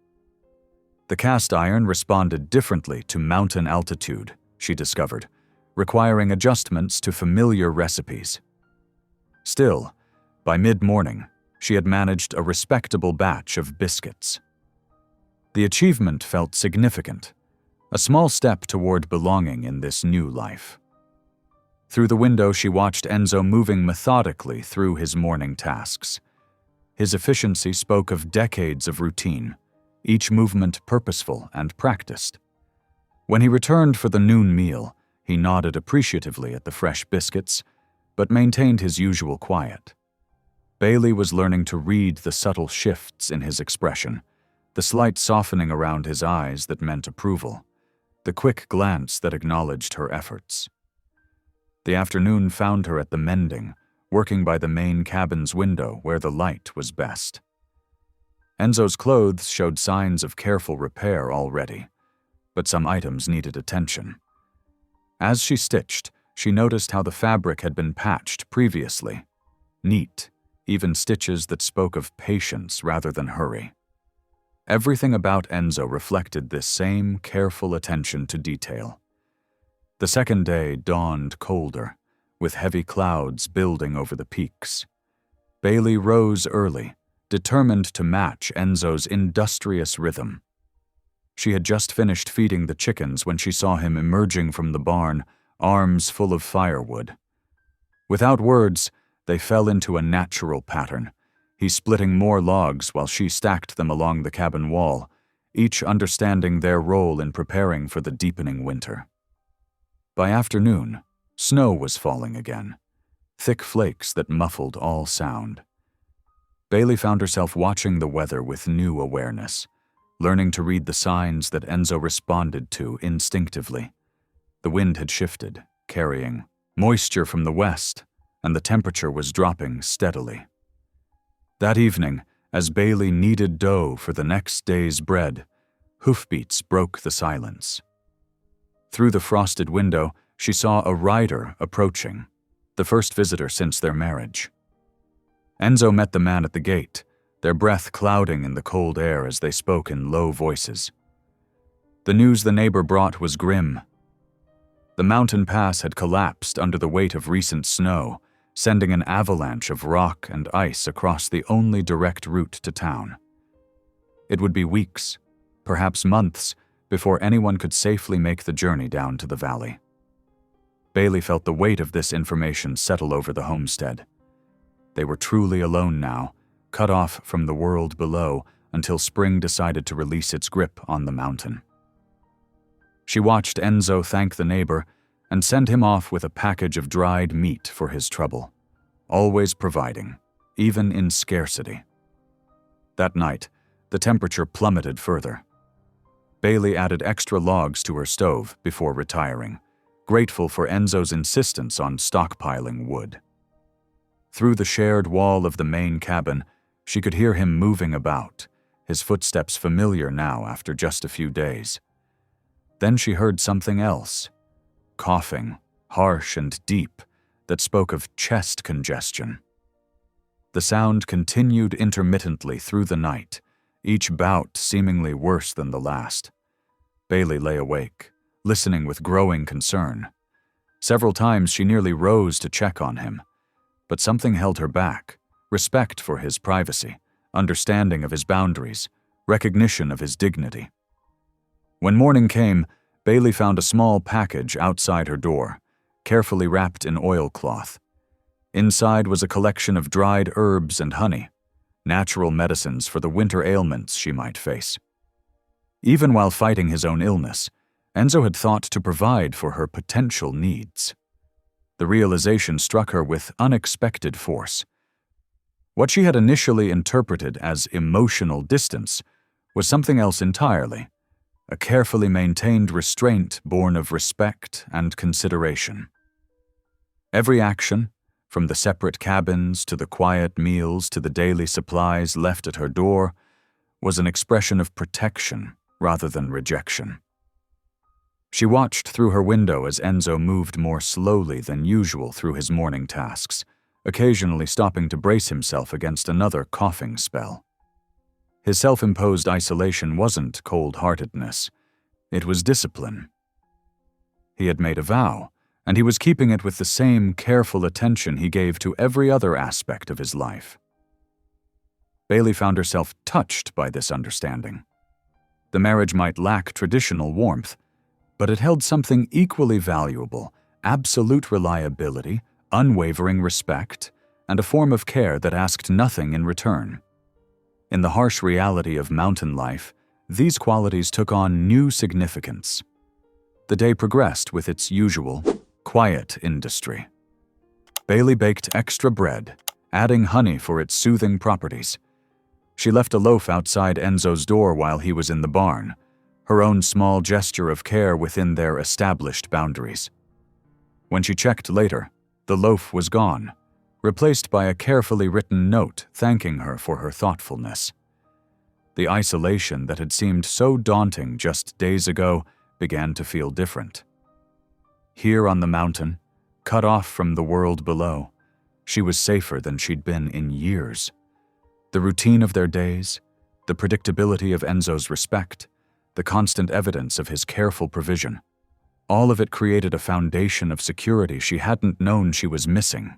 The cast iron responded differently to mountain altitude, she discovered, requiring adjustments to familiar recipes. Still, by mid-morning, she had managed a respectable batch of biscuits. The achievement felt significant, a small step toward belonging in this new life. Through the window, she watched Enzo moving methodically through his morning tasks. His efficiency spoke of decades of routine, each movement purposeful and practiced. When he returned for the noon meal, he nodded appreciatively at the fresh biscuits, but maintained his usual quiet. Bailey was learning to read the subtle shifts in his expression, the slight softening around his eyes that meant approval, the quick glance that acknowledged her efforts. The afternoon found her at the mending, working by the main cabin's window where the light was best. Enzo's clothes showed signs of careful repair already, but some items needed attention. As she stitched, she noticed how the fabric had been patched previously. Neat, even stitches that spoke of patience rather than hurry. Everything about Enzo reflected this same careful attention to detail. The second day dawned colder, with heavy clouds building over the peaks. Bailey rose early, determined to match Enzo's industrious rhythm. She had just finished feeding the chickens when she saw him emerging from the barn, arms full of firewood. Without words, they fell into a natural pattern, he splitting more logs while she stacked them along the cabin wall, each understanding their role in preparing for the deepening winter. By afternoon, snow was falling again, thick flakes that muffled all sound. Bailey found herself watching the weather with new awareness, learning to read the signs that Enzo responded to instinctively. The wind had shifted, carrying moisture from the west, and the temperature was dropping steadily. That evening, as Bailey kneaded dough for the next day's bread, hoofbeats broke the silence. Through the frosted window, she saw a rider approaching, the first visitor since their marriage. Enzo met the man at the gate, their breath clouding in the cold air as they spoke in low voices. The news the neighbor brought was grim. The mountain pass had collapsed under the weight of recent snow, sending an avalanche of rock and ice across the only direct route to town. It would be weeks, perhaps months, before anyone could safely make the journey down to the valley. Bailey felt the weight of this information settle over the homestead. They were truly alone now, cut off from the world below until spring decided to release its grip on the mountain. She watched Enzo thank the neighbor and send him off with a package of dried meat for his trouble, always providing, even in scarcity. That night, the temperature plummeted further. Bailey added extra logs to her stove before retiring, grateful for Enzo's insistence on stockpiling wood. Through the shared wall of the main cabin, she could hear him moving about, his footsteps familiar now after just a few days. Then she heard something else, coughing, harsh and deep, that spoke of chest congestion. The sound continued intermittently through the night, each bout seemingly worse than the last. Bailey lay awake, listening with growing concern. Several times she nearly rose to check on him, but something held her back: respect for his privacy, understanding of his boundaries, recognition of his dignity. When morning came, Bailey found a small package outside her door, carefully wrapped in oilcloth. Inside was a collection of dried herbs and honey, natural medicines for the winter ailments she might face. Even while fighting his own illness, Enzo had thought to provide for her potential needs. The realization struck her with unexpected force. What she had initially interpreted as emotional distance was something else entirely, a carefully maintained restraint born of respect and consideration. Every action, from the separate cabins to the quiet meals to the daily supplies left at her door, was an expression of protection rather than rejection. She watched through her window as Enzo moved more slowly than usual through his morning tasks, occasionally stopping to brace himself against another coughing spell. His self-imposed isolation wasn't cold-heartedness. It was discipline. He had made a vow, and he was keeping it with the same careful attention he gave to every other aspect of his life. Bailey found herself touched by this understanding. The marriage might lack traditional warmth, but it held something equally valuable: absolute reliability, unwavering respect, and a form of care that asked nothing in return. In the harsh reality of mountain life, these qualities took on new significance. The day progressed with its usual, quiet industry. Bailey baked extra bread, adding honey for its soothing properties. She left a loaf outside Enzo's door while he was in the barn, her own small gesture of care within their established boundaries. When she checked later, the loaf was gone, replaced by a carefully written note thanking her for her thoughtfulness. The isolation that had seemed so daunting just days ago began to feel different. Here on the mountain, cut off from the world below, she was safer than she'd been in years. The routine of their days, the predictability of Enzo's respect, the constant evidence of his careful provision, all of it created a foundation of security she hadn't known she was missing.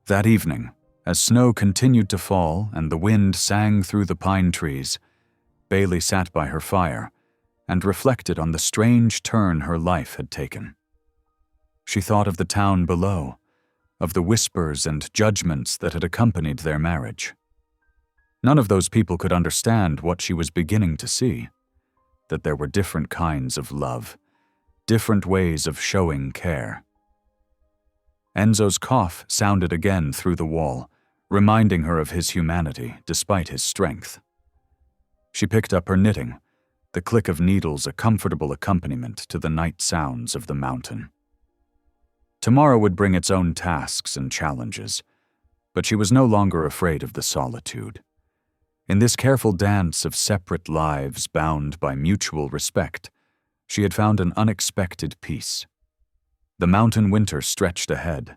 That evening, as snow continued to fall and the wind sang through the pine trees, Bailey sat by her fire and reflected on the strange turn her life had taken. She thought of the town below, of the whispers and judgments that had accompanied their marriage. None of those people could understand what she was beginning to see: that there were different kinds of love, different ways of showing care. Enzo's cough sounded again through the wall, reminding her of his humanity despite his strength. She picked up her knitting, the click of needles a comfortable accompaniment to the night sounds of the mountain. Tomorrow would bring its own tasks and challenges, but she was no longer afraid of the solitude. In this careful dance of separate lives bound by mutual respect, she had found an unexpected peace. The mountain winter stretched ahead,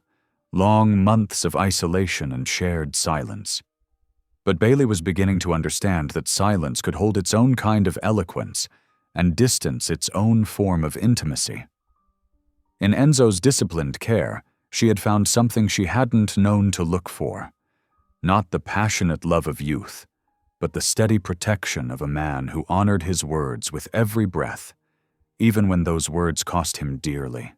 long months of isolation and shared silence. But Bailey was beginning to understand that silence could hold its own kind of eloquence and distance its own form of intimacy. In Enzo's disciplined care, she had found something she hadn't known to look for: not the passionate love of youth, but the steady protection of a man who honored his words with every breath, even when those words cost him dearly.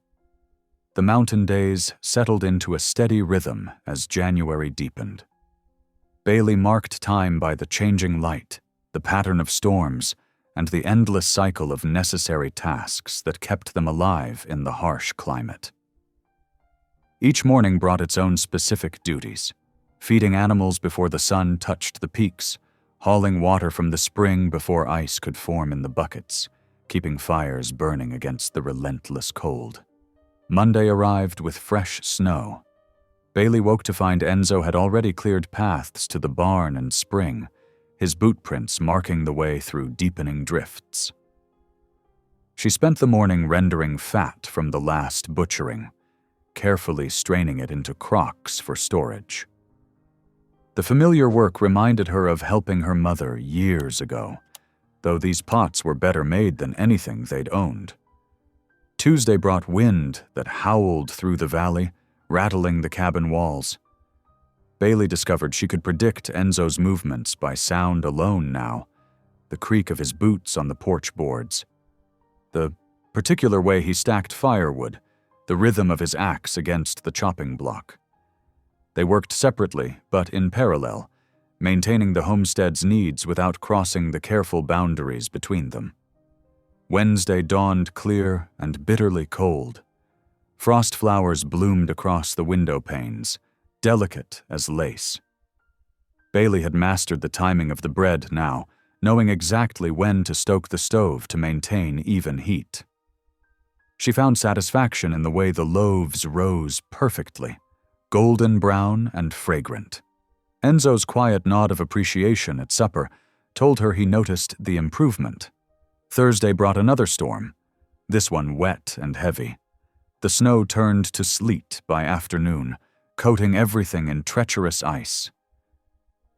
The mountain days settled into a steady rhythm as January deepened. Bailey marked time by the changing light, the pattern of storms, and the endless cycle of necessary tasks that kept them alive in the harsh climate. Each morning brought its own specific duties: feeding animals before the sun touched the peaks, hauling water from the spring before ice could form in the buckets, keeping fires burning against the relentless cold. Monday arrived with fresh snow. Bailey woke to find Enzo had already cleared paths to the barn and spring, his boot prints marking the way through deepening drifts. She spent the morning rendering fat from the last butchering, carefully straining it into crocks for storage. The familiar work reminded her of helping her mother years ago, though these pots were better made than anything they'd owned. Tuesday brought wind that howled through the valley, rattling the cabin walls. Bailey discovered she could predict Enzo's movements by sound alone now, the creak of his boots on the porch boards, the particular way he stacked firewood, the rhythm of his axe against the chopping block. They worked separately, but in parallel, maintaining the homestead's needs without crossing the careful boundaries between them. Wednesday dawned clear and bitterly cold. Frost flowers bloomed across the window panes, delicate as lace. Bailey had mastered the timing of the bread now, knowing exactly when to stoke the stove to maintain even heat. She found satisfaction in the way the loaves rose perfectly, golden brown and fragrant. Enzo's quiet nod of appreciation at supper told her he noticed the improvement. Thursday brought another storm, this one wet and heavy. The snow turned to sleet by afternoon, coating everything in treacherous ice.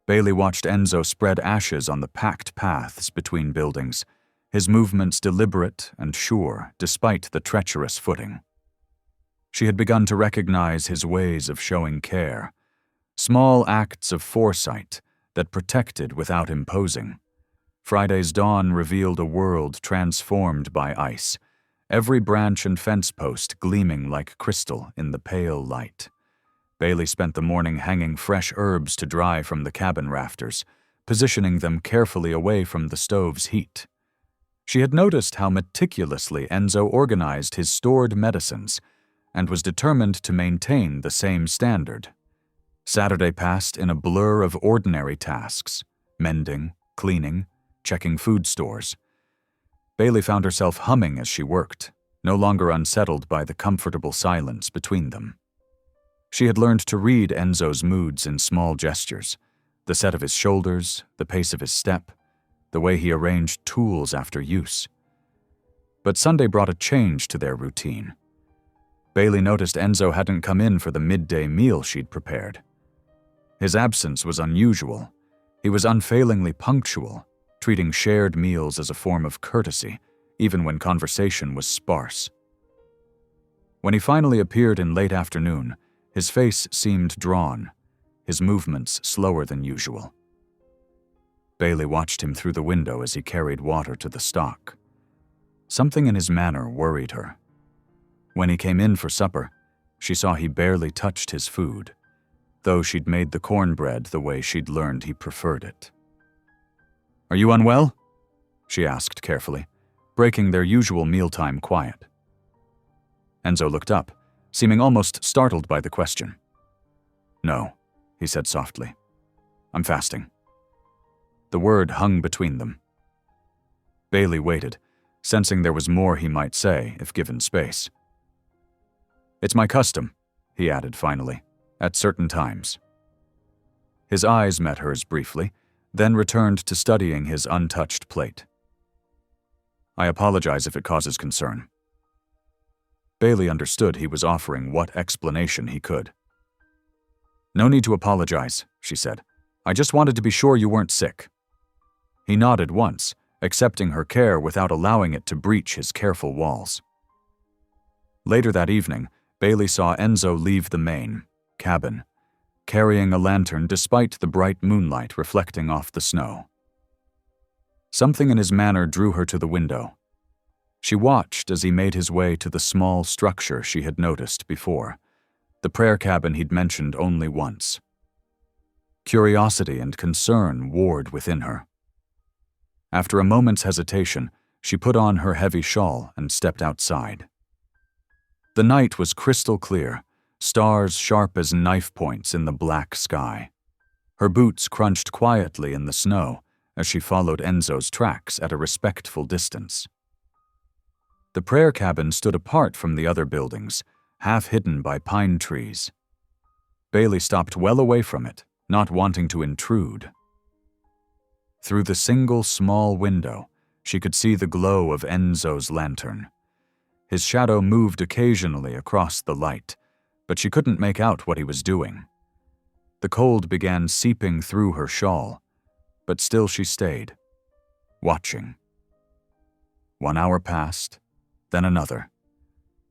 Bailey watched Enzo spread ashes on the packed paths between buildings, his movements deliberate and sure despite the treacherous footing. She had begun to recognize his ways of showing care, small acts of foresight that protected without imposing. Friday's dawn revealed a world transformed by ice, every branch and fence post gleaming like crystal in the pale light. Bailey spent the morning hanging fresh herbs to dry from the cabin rafters, positioning them carefully away from the stove's heat. She had noticed how meticulously Enzo organized his stored medicines and was determined to maintain the same standard. Saturday passed in a blur of ordinary tasks, mending, cleaning, checking food stores. Bailey found herself humming as she worked, no longer unsettled by the comfortable silence between them. She had learned to read Enzo's moods in small gestures, the set of his shoulders, the pace of his step, the way he arranged tools after use. But Sunday brought a change to their routine. Bailey noticed Enzo hadn't come in for the midday meal she'd prepared. His absence was unusual. He was unfailingly punctual, treating shared meals as a form of courtesy, even when conversation was sparse. When he finally appeared in late afternoon, his face seemed drawn, his movements slower than usual. Bailey watched him through the window as he carried water to the stock. Something in his manner worried her. When he came in for supper, she saw he barely touched his food, though she'd made the cornbread the way she'd learned he preferred it. "Are you unwell?" she asked carefully, breaking their usual mealtime quiet. Enzo looked up, seeming almost startled by the question. "No," he said softly. "I'm fasting." The word hung between them. Bailey waited, sensing there was more he might say if given space. "It's my custom," he added finally, "at certain times." His eyes met hers briefly, then returned to studying his untouched plate. "I apologize if it causes concern." Bailey understood he was offering what explanation he could. "No need to apologize," she said. "I just wanted to be sure you weren't sick." He nodded once, accepting her care without allowing it to breach his careful walls. Later that evening, Bailey saw Enzo leave the main cabin, carrying a lantern despite the bright moonlight reflecting off the snow. Something in his manner drew her to the window. She watched as he made his way to the small structure she had noticed before, the prayer cabin he'd mentioned only once. Curiosity and concern warred within her. After a moment's hesitation, she put on her heavy shawl and stepped outside. The night was crystal clear, stars sharp as knife points in the black sky. Her boots crunched quietly in the snow as she followed Enzo's tracks at a respectful distance. The prayer cabin stood apart from the other buildings, half hidden by pine trees. Bailey stopped well away from it, not wanting to intrude. Through the single small window, She could see the glow of Enzo's lantern. His shadow moved occasionally across the light, but she couldn't make out what he was doing. The cold began seeping through her shawl, but still she stayed, watching. 1 hour passed, then another.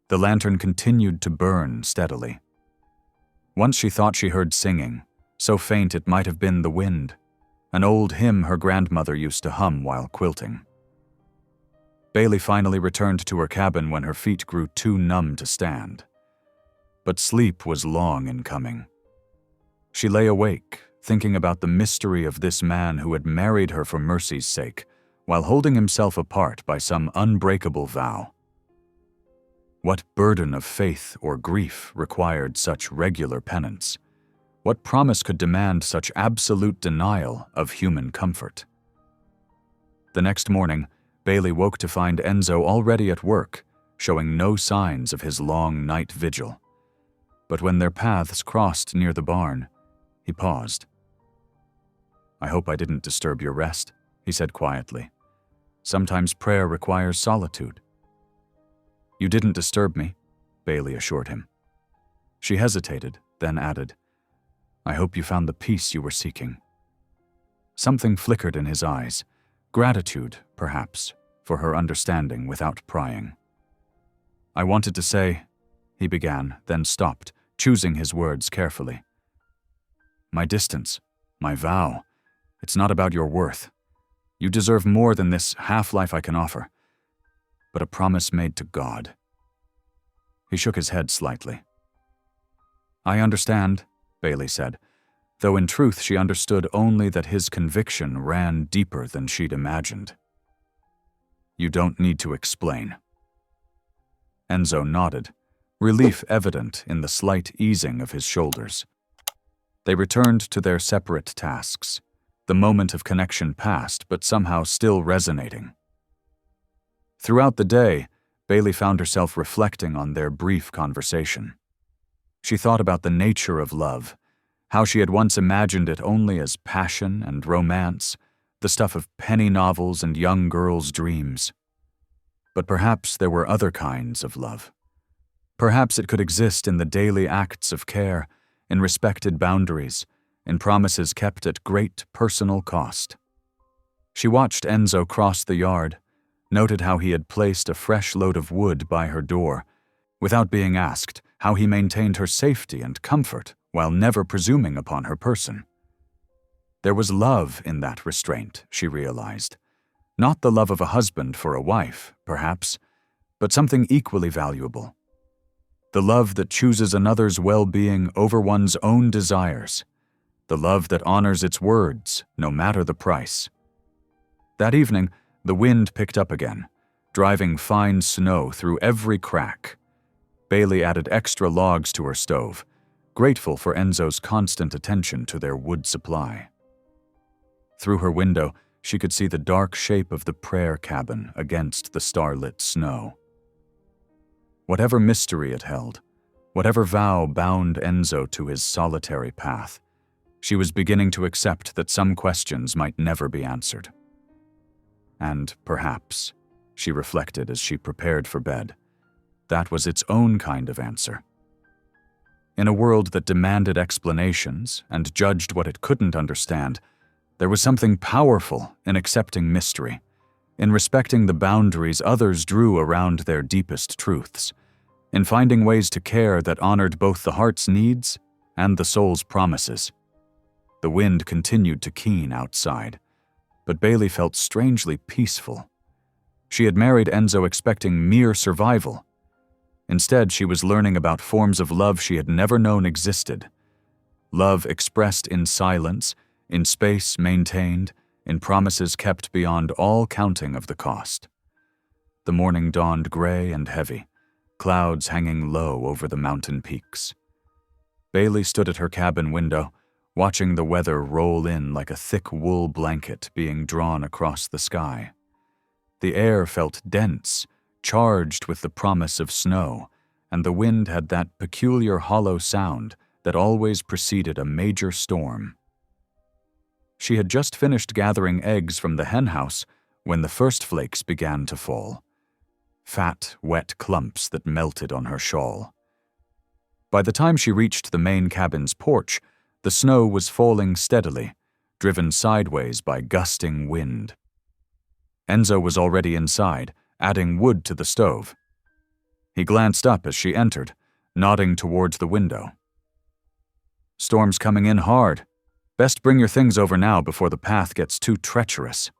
The lantern continued to burn steadily. Once she thought she heard singing, so faint it might have been the wind, an old hymn her grandmother used to hum while quilting. Bailey finally returned to her cabin when her feet grew too numb to stand. But sleep was long in coming. She lay awake, thinking about the mystery of this man who had married her for mercy's sake, while holding himself apart by some unbreakable vow. What burden of faith or grief required such regular penance? What promise could demand such absolute denial of human comfort? The next morning, Bailey woke to find Enzo already at work, showing no signs of his long night vigil. But when their paths crossed near the barn, he paused. "I hope I didn't disturb your rest," he said quietly. "Sometimes prayer requires solitude." "You didn't disturb me," Bailey assured him. She hesitated, then added, "I hope you found the peace you were seeking." Something flickered in his eyes, gratitude, perhaps, for her understanding without prying. "I wanted to say," he began, then stopped, choosing his words carefully. "My distance, my vow, it's not about your worth. You deserve more than this half-life I can offer, but a promise made to God." He shook his head slightly. "I understand," Bailey said, though in truth she understood only that his conviction ran deeper than she'd imagined. "You don't need to explain." Enzo nodded, relief evident in the slight easing of his shoulders. They returned to their separate tasks, the moment of connection past but somehow still resonating. Throughout the day, Bailey found herself reflecting on their brief conversation. She thought about the nature of love, how she had once imagined it only as passion and romance, the stuff of penny novels and young girls' dreams. But perhaps there were other kinds of love. Perhaps it could exist in the daily acts of care, in respected boundaries, in promises kept at great personal cost. She watched Enzo cross the yard, noted how he had placed a fresh load of wood by her door, without being asked how he maintained her safety and comfort while never presuming upon her person. There was love in that restraint, she realized. Not the love of a husband for a wife, perhaps, but something equally valuable. The love that chooses another's well-being over one's own desires. The love that honors its words, no matter the price. That evening, the wind picked up again, driving fine snow through every crack. Bailey added extra logs to her stove, grateful for Enzo's constant attention to their wood supply. Through her window, she could see the dark shape of the prayer cabin against the starlit snow. Whatever mystery it held, whatever vow bound Enzo to his solitary path, she was beginning to accept that some questions might never be answered. And perhaps, she reflected as she prepared for bed, that was its own kind of answer. In a world that demanded explanations and judged what it couldn't understand, there was something powerful in accepting mystery, in respecting the boundaries others drew around their deepest truths, in finding ways to care that honored both the heart's needs and the soul's promises. The wind continued to keen outside, but Bailey felt strangely peaceful. She had married Enzo expecting mere survival. Instead, she was learning about forms of love she had never known existed. Love expressed in silence, in space maintained, in promises kept beyond all counting of the cost. The morning dawned gray and heavy, clouds hanging low over the mountain peaks. Bailey stood at her cabin window, watching the weather roll in like a thick wool blanket being drawn across the sky. The air felt dense, charged with the promise of snow, and the wind had that peculiar hollow sound that always preceded a major storm. She had just finished gathering eggs from the henhouse when the first flakes began to fall. Fat, wet clumps that melted on her shawl. By the time she reached the main cabin's porch, the snow was falling steadily, driven sideways by gusting wind. Enzo was already inside, adding wood to the stove. He glanced up as she entered, nodding towards the window. "Storm's coming in hard. Best bring your things over now before the path gets too treacherous."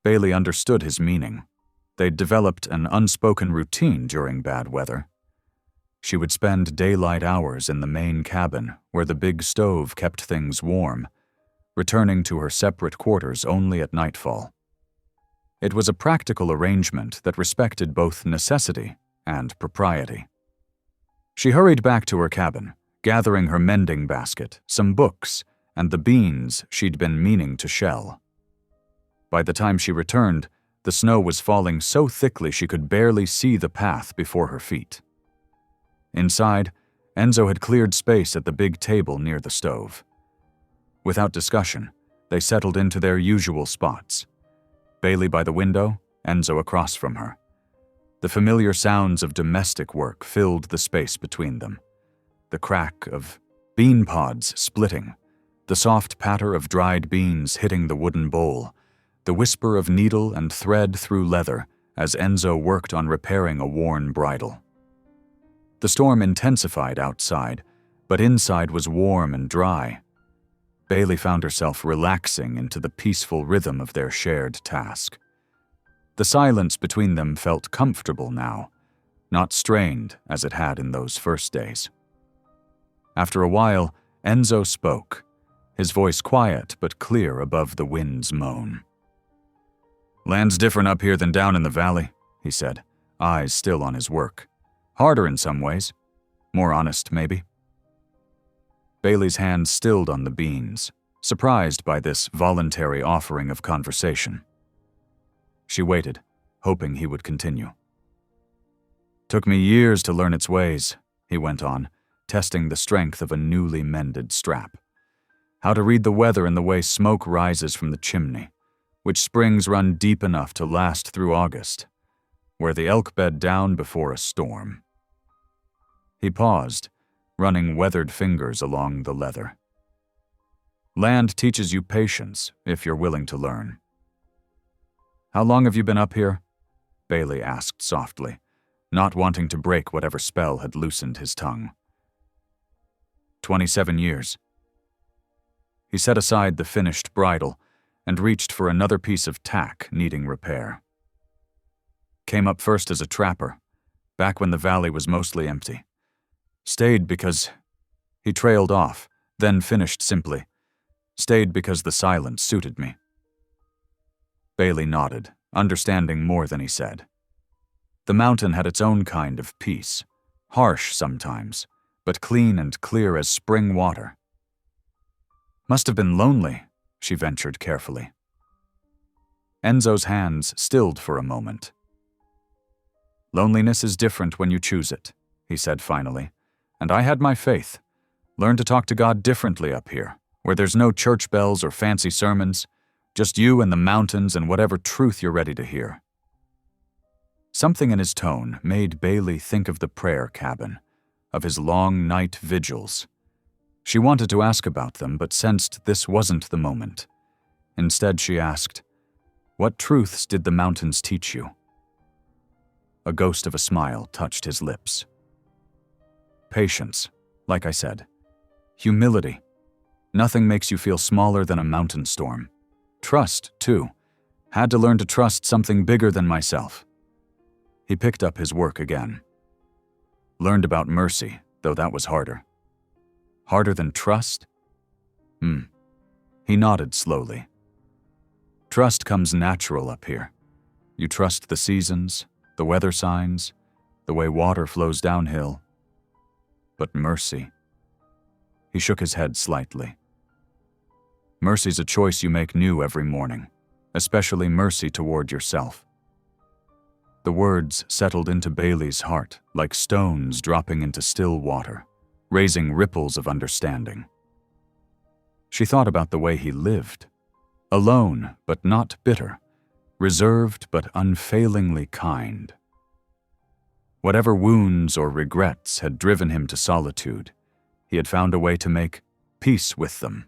Bailey understood his meaning. They'd developed an unspoken routine during bad weather. She would spend daylight hours in the main cabin where the big stove kept things warm, returning to her separate quarters only at nightfall. It was a practical arrangement that respected both necessity and propriety. She hurried back to her cabin, gathering her mending basket, some books, and the beans she'd been meaning to shell. By the time she returned, the snow was falling so thickly she could barely see the path before her feet. Inside, Enzo had cleared space at the big table near the stove. Without discussion, they settled into their usual spots. Bailey by the window, Enzo across from her. The familiar sounds of domestic work filled the space between them. The crack of bean pods splitting, the soft patter of dried beans hitting the wooden bowl, the whisper of needle and thread through leather as Enzo worked on repairing a worn bridle. The storm intensified outside, but inside was warm and dry. Bailey found herself relaxing into the peaceful rhythm of their shared task. The silence between them felt comfortable now, not strained as it had in those first days. After a while, Enzo spoke, his voice quiet but clear above the wind's moan. "Land's different up here than down in the valley," he said, eyes still on his work. "Harder in some ways. More honest, maybe." Bailey's hand stilled on the beans, surprised by this voluntary offering of conversation. She waited, hoping he would continue. "Took me years to learn its ways," he went on, testing the strength of a newly mended strap. "How to read the weather in the way smoke rises from the chimney, which springs run deep enough to last through August, where the elk bed down before a storm." He paused, running weathered fingers along the leather. "Land teaches you patience if you're willing to learn." "How long have you been up here?" Bailey asked softly, not wanting to break whatever spell had loosened his tongue. 27 years. He set aside the finished bridle and reached for another piece of tack needing repair. "Came up first as a trapper, back when the valley was mostly empty. Stayed because..." He trailed off, then finished simply. "Stayed because the silence suited me." Bailey nodded, understanding more than he said. The mountain had its own kind of peace, harsh sometimes, but clean and clear as spring water. "Must have been lonely," she ventured carefully. Enzo's hands stilled for a moment. "Loneliness is different when you choose it," he said finally. "And I had my faith. Learn to talk to God differently up here, where there's no church bells or fancy sermons, just you and the mountains and whatever truth you're ready to hear." Something in his tone made Bailey think of the prayer cabin, of his long night vigils. She wanted to ask about them, but sensed this wasn't the moment. Instead, she asked, "What truths did the mountains teach you?" A ghost of a smile touched his lips. "Patience, like I said. Humility. Nothing makes you feel smaller than a mountain storm. Trust, too. Had to learn to trust something bigger than myself." He picked up his work again. "Learned about mercy, though that was harder." "Harder than trust?" He nodded slowly. "Trust comes natural up here. You trust the seasons, the weather signs, the way water flows downhill. But mercy..." He shook his head slightly. "Mercy's a choice you make new every morning, especially mercy toward yourself." The words settled into Bailey's heart like stones dropping into still water, raising ripples of understanding. She thought about the way he lived. Alone, but not bitter, reserved but unfailingly kind. Whatever wounds or regrets had driven him to solitude, he had found a way to make peace with them.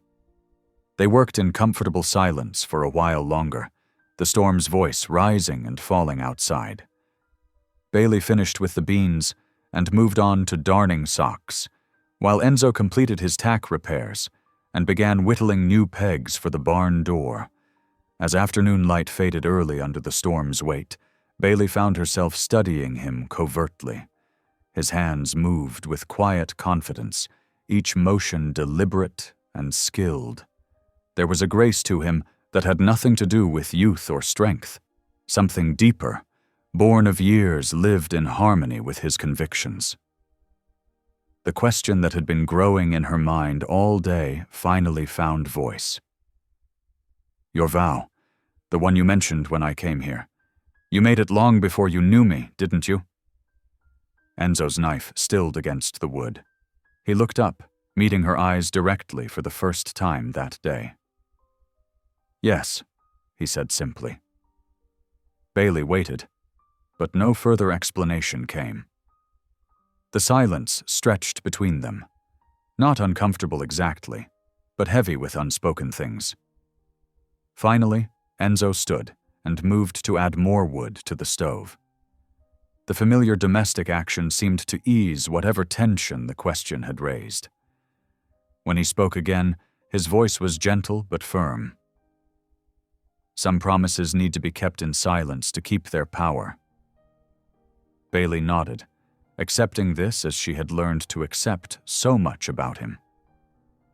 They worked in comfortable silence for a while longer, the storm's voice rising and falling outside. Bailey finished with the beans and moved on to darning socks, while Enzo completed his tack repairs and began whittling new pegs for the barn door. As afternoon light faded early under the storm's weight, Bailey found herself studying him covertly. His hands moved with quiet confidence, each motion deliberate and skilled. There was a grace to him that had nothing to do with youth or strength, something deeper, born of years lived in harmony with his convictions. The question that had been growing in her mind all day finally found voice. "Your vow, the one you mentioned when I came here. You made it long before you knew me, didn't you?" Enzo's knife stilled against the wood. He looked up, meeting her eyes directly for the first time that day. "Yes," he said simply. Bailey waited, but no further explanation came. The silence stretched between them, not uncomfortable exactly, but heavy with unspoken things. Finally, Enzo stood and moved to add more wood to the stove. The familiar domestic action seemed to ease whatever tension the question had raised. When he spoke again, his voice was gentle but firm. "Some promises need to be kept in silence to keep their power." Bailey nodded, accepting this as she had learned to accept so much about him.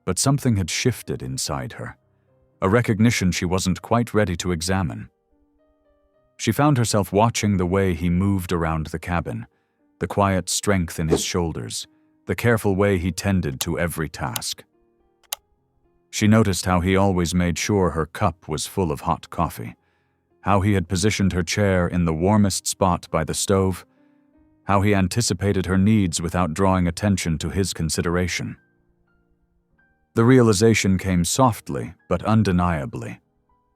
But something had shifted inside her, a recognition she wasn't quite ready to examine. She found herself watching the way he moved around the cabin, the quiet strength in his shoulders, the careful way he tended to every task. She noticed how he always made sure her cup was full of hot coffee, how he had positioned her chair in the warmest spot by the stove, how he anticipated her needs without drawing attention to his consideration. The realization came softly but undeniably.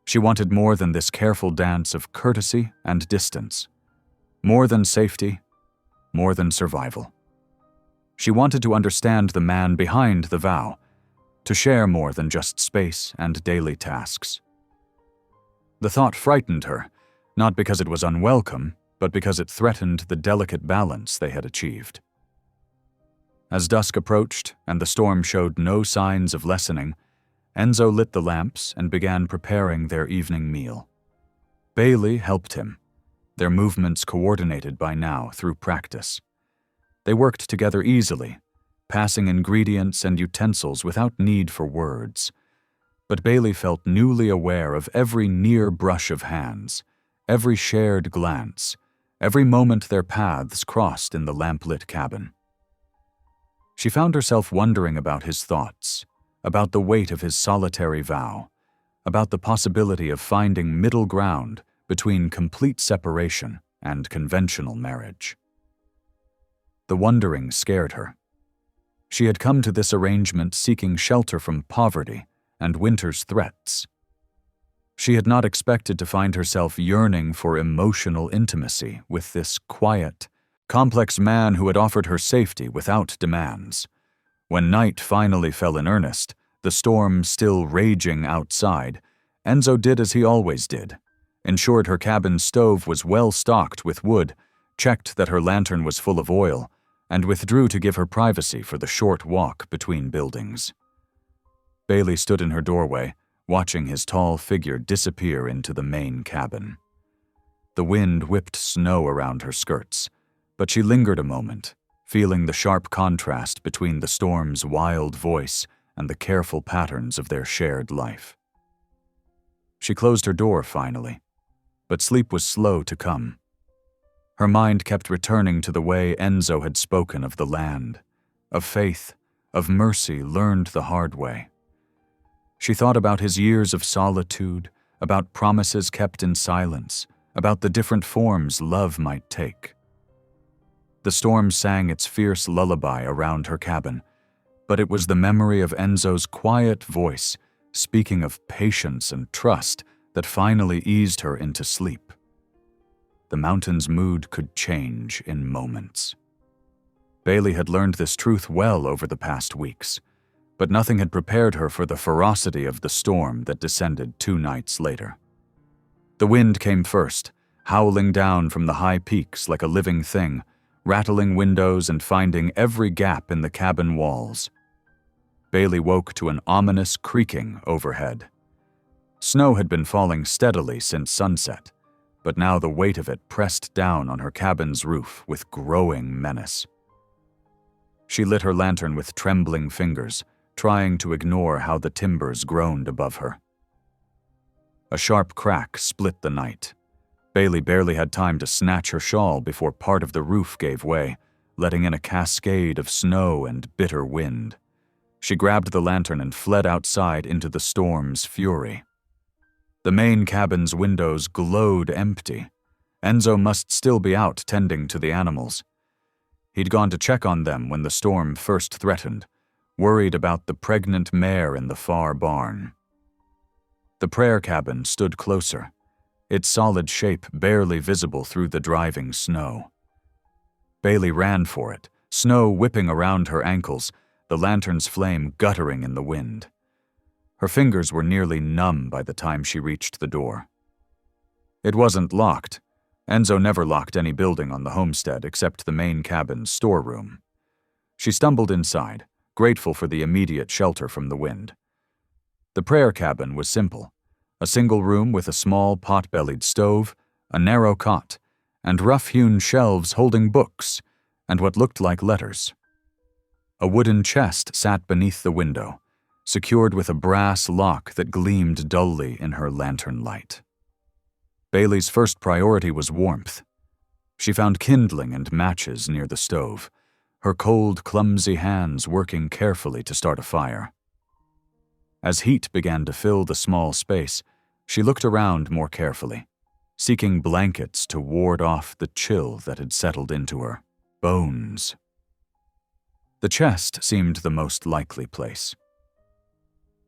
She wanted more than this careful dance of courtesy and distance, more than safety, more than survival. She wanted to understand the man behind the vow, to share more than just space and daily tasks. The thought frightened her, not because it was unwelcome, but because it threatened the delicate balance they had achieved. As dusk approached and the storm showed no signs of lessening, Enzo lit the lamps and began preparing their evening meal. Bailey helped him, their movements coordinated by now through practice. They worked together easily, passing ingredients and utensils without need for words. But Bailey felt newly aware of every near brush of hands, every shared glance, every moment their paths crossed in the lamplit cabin. She found herself wondering about his thoughts, about the weight of his solitary vow, about the possibility of finding middle ground between complete separation and conventional marriage. The wondering scared her. She had come to this arrangement seeking shelter from poverty and winter's threats. She had not expected to find herself yearning for emotional intimacy with this quiet, complex man who had offered her safety without demands. When night finally fell in earnest, the storm still raging outside, Enzo did as he always did, ensured her cabin stove was well stocked with wood, checked that her lantern was full of oil, and withdrew to give her privacy for the short walk between buildings. Bailey stood in her doorway, watching his tall figure disappear into the main cabin. The wind whipped snow around her skirts, but she lingered a moment, feeling the sharp contrast between the storm's wild voice and the careful patterns of their shared life. She closed her door finally, but sleep was slow to come. Her mind kept returning to the way Enzo had spoken of the land, of faith, of mercy learned the hard way. She thought about his years of solitude, about promises kept in silence, about the different forms love might take. The storm sang its fierce lullaby around her cabin, but it was the memory of Enzo's quiet voice, speaking of patience and trust, that finally eased her into sleep. The mountain's mood could change in moments. Bailey had learned this truth well over the past weeks, but nothing had prepared her for the ferocity of the storm that descended 2 nights later. The wind came first, howling down from the high peaks like a living thing, rattling windows and finding every gap in the cabin walls. Bailey woke to an ominous creaking overhead. Snow had been falling steadily since sunset, but now the weight of it pressed down on her cabin's roof with growing menace. She lit her lantern with trembling fingers, trying to ignore how the timbers groaned above her. A sharp crack split the night. Bailey barely had time to snatch her shawl before part of the roof gave way, letting in a cascade of snow and bitter wind. She grabbed the lantern and fled outside into the storm's fury. The main cabin's windows glowed empty. Enzo must still be out tending to the animals. He'd gone to check on them when the storm first threatened, worried about the pregnant mare in the far barn. The prayer cabin stood closer, its solid shape barely visible through the driving snow. Bailey ran for it, snow whipping around her ankles, the lantern's flame guttering in the wind. Her fingers were nearly numb by the time she reached the door. It wasn't locked. Enzo never locked any building on the homestead except the main cabin's storeroom. She stumbled inside, grateful for the immediate shelter from the wind. The prayer cabin was simple: a single room with a small pot-bellied stove, a narrow cot, and rough-hewn shelves holding books and what looked like letters. A wooden chest sat beneath the window, secured with a brass lock that gleamed dully in her lantern light. Bailey's first priority was warmth. She found kindling and matches near the stove, her cold, clumsy hands working carefully to start a fire. As heat began to fill the small space, she looked around more carefully, seeking blankets to ward off the chill that had settled into her. Bones. The chest seemed the most likely place.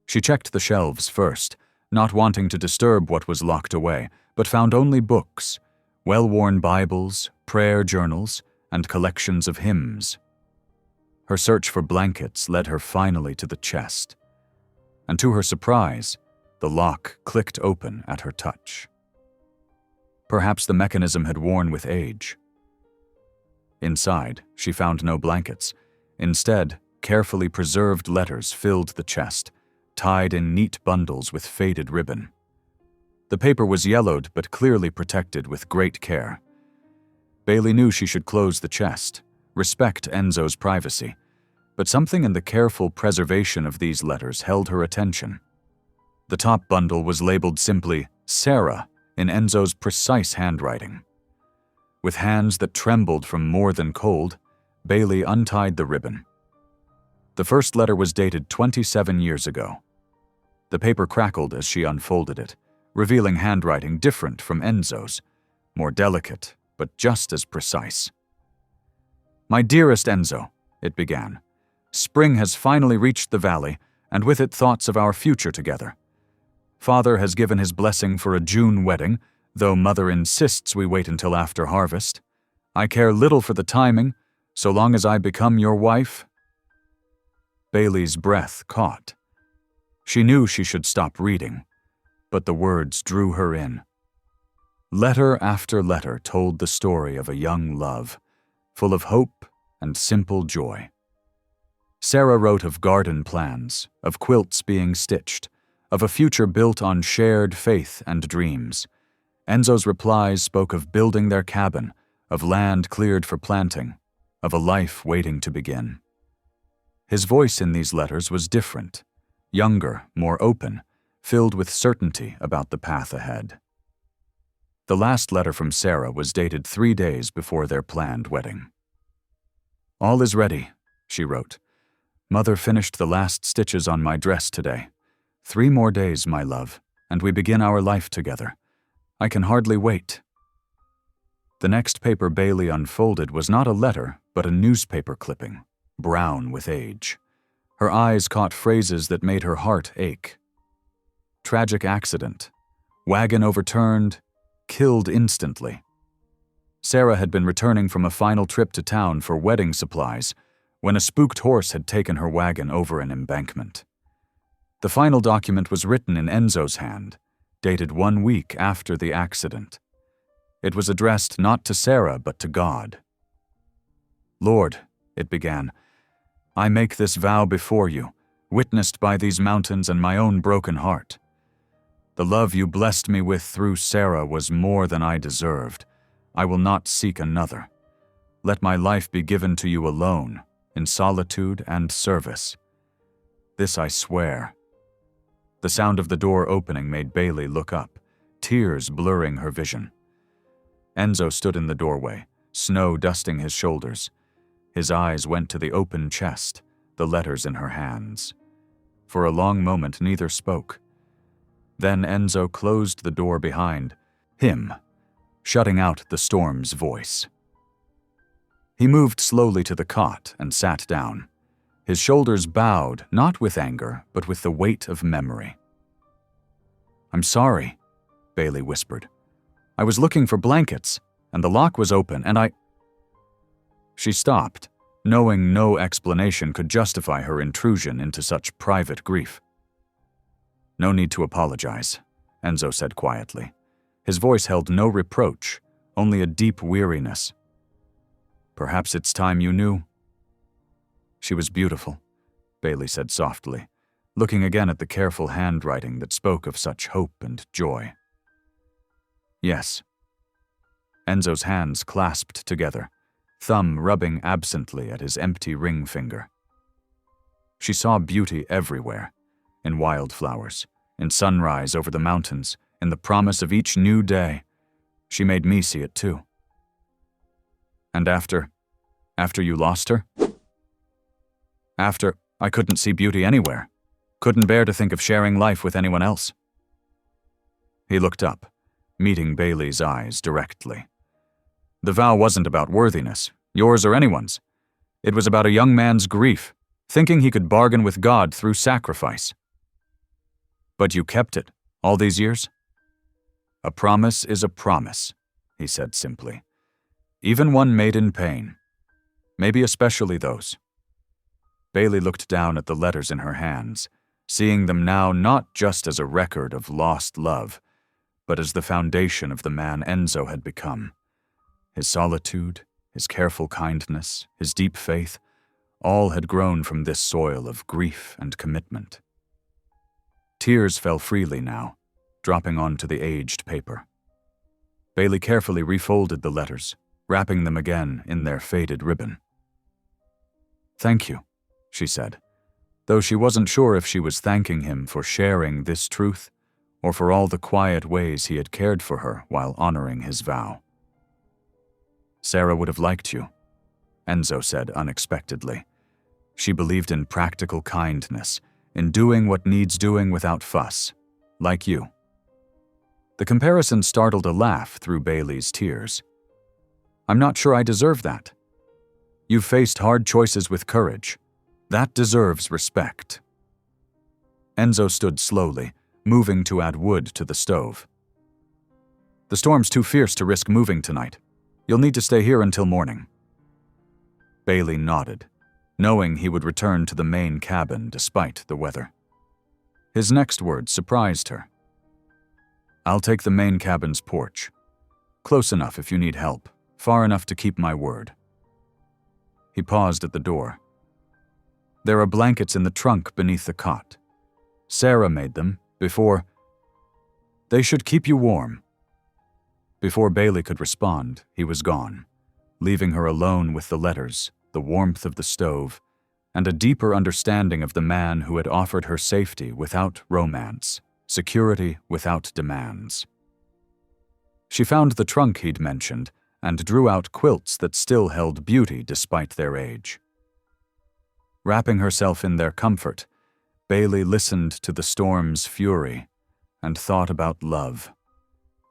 She checked the shelves first, not wanting to disturb what was locked away, but found only books, well-worn Bibles, prayer journals, and collections of hymns. Her search for blankets led her finally to the chest, and to her surprise, the lock clicked open at her touch. Perhaps the mechanism had worn with age. Inside, she found no blankets. Instead, carefully preserved letters filled the chest, tied in neat bundles with faded ribbon. The paper was yellowed but clearly protected with great care. Bailey knew she should close the chest, respect Enzo's privacy, but something in the careful preservation of these letters held her attention. The top bundle was labeled simply Sarah in Enzo's precise handwriting. With hands that trembled from more than cold, Bailey untied the ribbon. The first letter was dated 27 years ago. The paper crackled as she unfolded it, revealing handwriting different from Enzo's, more delicate, but just as precise. "My dearest Enzo," it began, "spring has finally reached the valley, and with it thoughts of our future together. Father has given his blessing for a June wedding, though Mother insists we wait until after harvest. I care little for the timing, so long as I become your wife." Bailey's breath caught. She knew she should stop reading, but the words drew her in. Letter after letter told the story of a young love, full of hope and simple joy. Sarah wrote of garden plans, of quilts being stitched, of a future built on shared faith and dreams. Enzo's replies spoke of building their cabin, of land cleared for planting, of a life waiting to begin. His voice in these letters was different, younger, more open, filled with certainty about the path ahead. The last letter from Sarah was dated 3 days before their planned wedding. "All is ready," she wrote. "Mother finished the last stitches on my dress today. 3 more days, my love, and we begin our life together. I can hardly wait." The next paper Bailey unfolded was not a letter, but a newspaper clipping, brown with age. Her eyes caught phrases that made her heart ache. "Tragic accident. Wagon overturned, killed instantly. Sarah had been returning from a final trip to town for wedding supplies when a spooked horse had taken her wagon over an embankment. The final document was written in Enzo's hand, dated 1 week after the accident. It was addressed not to Sarah but to God. "Lord," it began, "I make this vow before you, witnessed by these mountains and my own broken heart. The love you blessed me with through Sarah was more than I deserved. I will not seek another. Let my life be given to you alone, in solitude and service. This I swear." The sound of the door opening made Bailey look up, tears blurring her vision. Enzo stood in the doorway, snow dusting his shoulders. His eyes went to the open chest, the letters in her hands. For a long moment neither spoke. Then Enzo closed the door behind him, shutting out the storm's voice. He moved slowly to the cot and sat down. His shoulders bowed, not with anger, but with the weight of memory. "I'm sorry," Bailey whispered. "I was looking for blankets, and the lock was open, and I—" She stopped, knowing no explanation could justify her intrusion into such private grief. "No need to apologize," Enzo said quietly. His voice held no reproach, only a deep weariness. "Perhaps it's time you knew." "She was beautiful," Bailey said softly, looking again at the careful handwriting that spoke of such hope and joy. "Yes." Enzo's hands clasped together, thumb rubbing absently at his empty ring finger. She saw beauty everywhere, in wildflowers, in sunrise over the mountains, in the promise of each new day. She made me see it too. "And after you lost her?" "After, I couldn't see beauty anywhere. Couldn't bear to think of sharing life with anyone else." He looked up, meeting Bailey's eyes directly. "The vow wasn't about worthiness, yours or anyone's. It was about a young man's grief, thinking he could bargain with God through sacrifice." "But you kept it, all these years?" "A promise is a promise," he said simply. "Even one made in pain. Maybe especially those." Bailey looked down at the letters in her hands, seeing them now not just as a record of lost love, but as the foundation of the man Enzo had become. His solitude, his careful kindness, his deep faith, all had grown from this soil of grief and commitment. Tears fell freely now, dropping onto the aged paper. Bailey carefully refolded the letters, wrapping them again in their faded ribbon. "Thank you," she said, though she wasn't sure if she was thanking him for sharing this truth or for all the quiet ways he had cared for her while honoring his vow. "Sarah would have liked you," Enzo said unexpectedly. "She believed in practical kindness, in doing what needs doing without fuss, like you." The comparison startled a laugh through Bailey's tears. "I'm not sure I deserve that. You've faced hard choices with courage. That deserves respect." Enzo stood slowly, moving to add wood to the stove. "The storm's too fierce to risk moving tonight. You'll need to stay here until morning." Bailey nodded, knowing he would return to the main cabin despite the weather. His next words surprised her. "I'll take the main cabin's porch. Close enough if you need help, far enough to keep my word." He paused at the door. "There are blankets in the trunk beneath the cot. Sarah made them before. They should keep you warm." Before Bailey could respond, he was gone, leaving her alone with the letters, the warmth of the stove, and a deeper understanding of the man who had offered her safety without romance, security without demands. She found the trunk he'd mentioned and drew out quilts that still held beauty despite their age. Wrapping herself in their comfort, Bailey listened to the storm's fury and thought about love,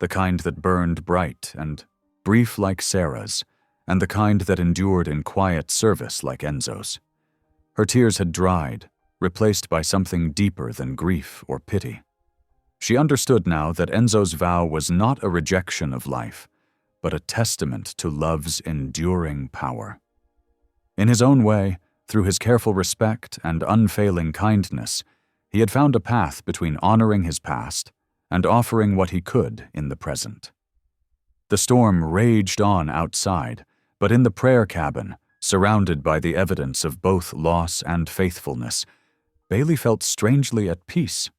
the kind that burned bright and brief like Sarah's, and the kind that endured in quiet service like Enzo's. Her tears had dried, replaced by something deeper than grief or pity. She understood now that Enzo's vow was not a rejection of life, but a testament to love's enduring power. In his own way, through his careful respect and unfailing kindness, he had found a path between honoring his past and offering what he could in the present. The storm raged on outside, but in the prayer cabin, surrounded by the evidence of both loss and faithfulness, Bailey felt strangely at peace.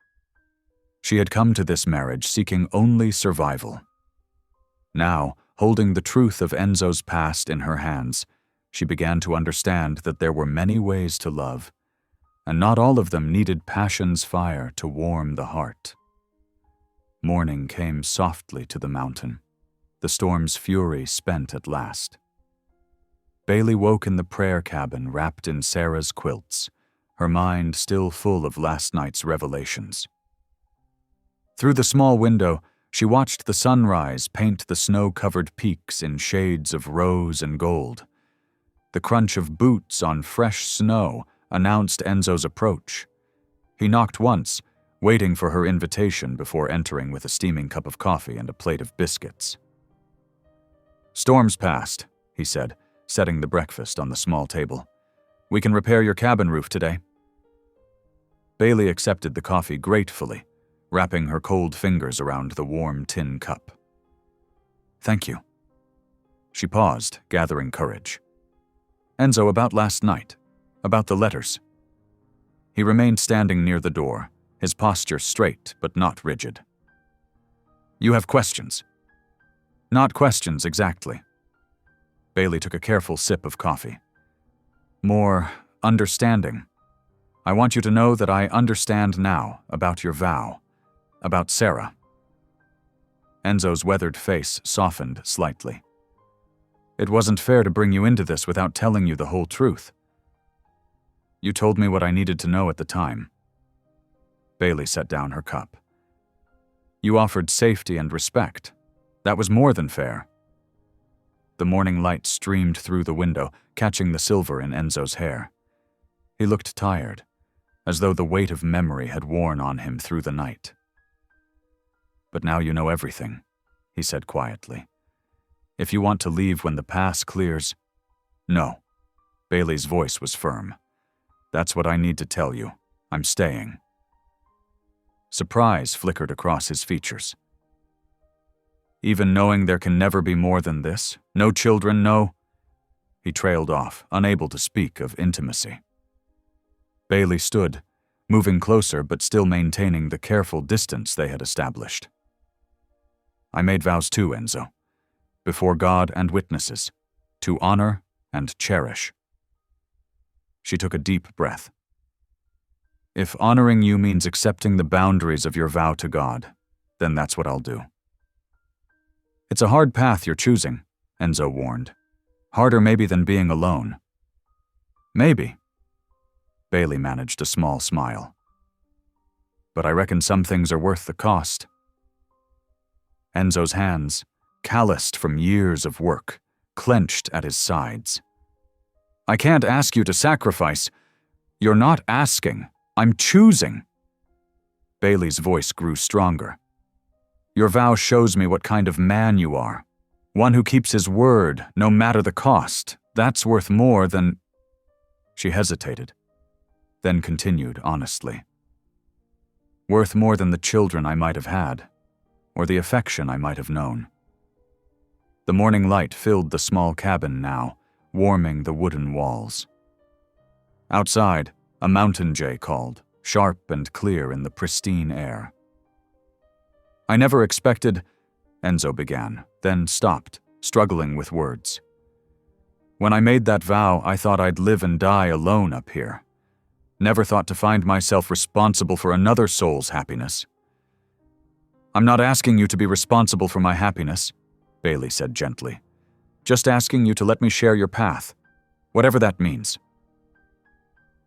She had come to this marriage seeking only survival. Now, holding the truth of Enzo's past in her hands, she began to understand that there were many ways to love, and not all of them needed passion's fire to warm the heart. Morning came softly to the mountain, the storm's fury spent at last. Bailey woke in the prayer cabin wrapped in Sarah's quilts, her mind still full of last night's revelations. Through the small window, she watched the sunrise paint the snow-covered peaks in shades of rose and gold. The crunch of boots on fresh snow announced Enzo's approach. He knocked once, waiting for her invitation before entering with a steaming cup of coffee and a plate of biscuits. "Storm's past," he said, setting the breakfast on the small table. "We can repair your cabin roof today." Bailey accepted the coffee gratefully, wrapping her cold fingers around the warm tin cup. "Thank you." She paused, gathering courage. "Enzo, about last night, about the letters." He remained standing near the door, his posture straight but not rigid. "You have questions?" "Not questions exactly." Bailey took a careful sip of coffee. "More understanding. I want you to know that I understand now about your vow, about Sarah." Enzo's weathered face softened slightly. "It wasn't fair to bring you into this without telling you the whole truth." "You told me what I needed to know at the time." Bailey set down her cup. "You offered safety and respect. That was more than fair." The morning light streamed through the window, catching the silver in Enzo's hair. He looked tired, as though the weight of memory had worn on him through the night. "But now you know everything," he said quietly. "If you want to leave when the past clears—" "No." Bailey's voice was firm. "That's what I need to tell you. I'm staying." Surprise flickered across his features. "Even knowing there can never be more than this? No children, no—" He trailed off, unable to speak of intimacy. Bailey stood, moving closer but still maintaining the careful distance they had established. "I made vows too, Enzo, before God and witnesses, to honor and cherish." She took a deep breath. "If honoring you means accepting the boundaries of your vow to God, then that's what I'll do." "It's a hard path you're choosing," Enzo warned. "Harder maybe than being alone." "Maybe." Bailey managed a small smile. "But I reckon some things are worth the cost." Enzo's hands, calloused from years of work, clenched at his sides. "I can't ask you to sacrifice." "You're not asking. I'm choosing." Bailey's voice grew stronger. "Your vow shows me what kind of man you are. One who keeps his word, no matter the cost. That's worth more than—" She hesitated, then continued honestly. "Worth more than the children I might have had, or the affection I might have known." The morning light filled the small cabin now, warming the wooden walls. Outside, a mountain jay called, sharp and clear in the pristine air. "I never expected—" Enzo began, then stopped, struggling with words. "When I made that vow, I thought I'd live and die alone up here. Never thought to find myself responsible for another soul's happiness." "I'm not asking you to be responsible for my happiness," Bailey said gently. "Just asking you to let me share your path, whatever that means."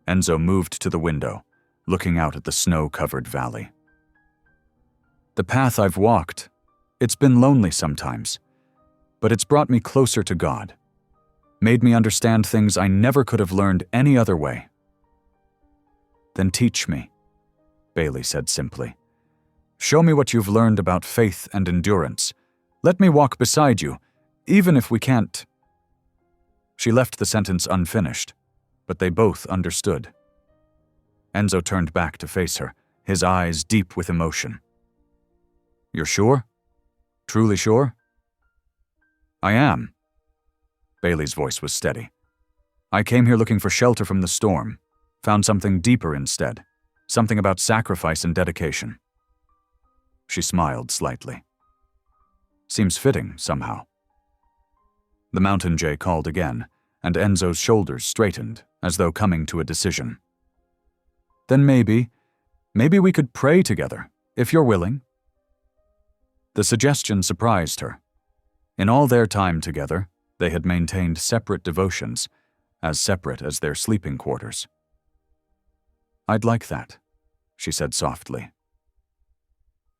Enzo moved to the window, looking out at the snow-covered valley. "The path I've walked, it's been lonely sometimes, but it's brought me closer to God, made me understand things I never could have learned any other way." "Then teach me," Bailey said simply. Show me what you've learned about faith and endurance. Let me walk beside you, even if we can't. She left the sentence unfinished, but they both understood. Enzo turned back to face her, his eyes deep with emotion. You're sure? Truly sure? I am. Bailey's voice was steady. I came here looking for shelter from the storm, found something deeper instead, something about sacrifice and dedication. She smiled slightly. Seems fitting, somehow. The mountain jay called again, and Enzo's shoulders straightened, as though coming to a decision. Then maybe we could pray together, if you're willing. The suggestion surprised her. In all their time together, they had maintained separate devotions, as separate as their sleeping quarters. I'd like that, she said softly.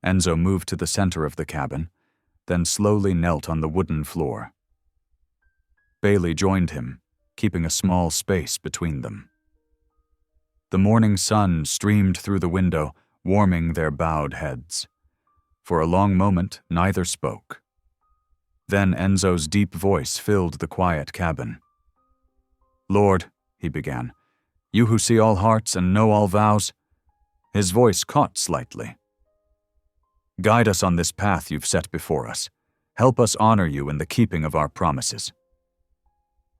Enzo moved to the center of the cabin, then slowly knelt on the wooden floor. Bailey joined him, keeping a small space between them. The morning sun streamed through the window, warming their bowed heads. For a long moment, neither spoke. Then Enzo's deep voice filled the quiet cabin. Lord, he began, you who see all hearts and know all vows. His voice caught slightly. Guide us on this path you've set before us. Help us honor you in the keeping of our promises.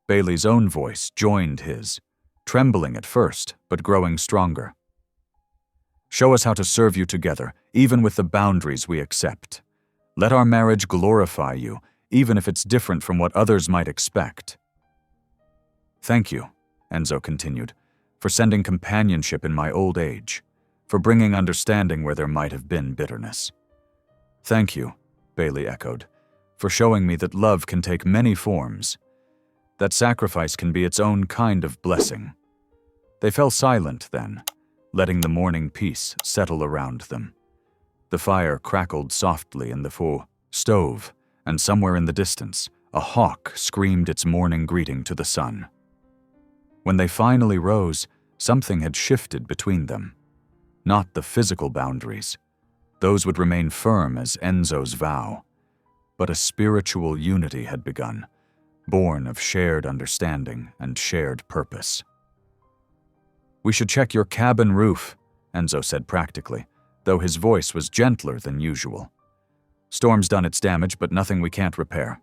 Bailey's own voice joined his, trembling at first, but growing stronger. Show us how to serve you together, even with the boundaries we accept. Let our marriage glorify you, even if it's different from what others might expect. Thank you, Enzo continued, for sending companionship in my old age, for bringing understanding where there might have been bitterness. Thank you, Bailey echoed, for showing me that love can take many forms, that sacrifice can be its own kind of blessing. They fell silent then, letting the morning peace settle around them. The fire crackled softly in the stove, and somewhere in the distance, a hawk screamed its morning greeting to the sun. When they finally rose, something had shifted between them. Not the physical boundaries. Those would remain firm as Enzo's vow. But a spiritual unity had begun, born of shared understanding and shared purpose. We should check your cabin roof, Enzo said practically, though his voice was gentler than usual. Storm's done its damage, but nothing we can't repair.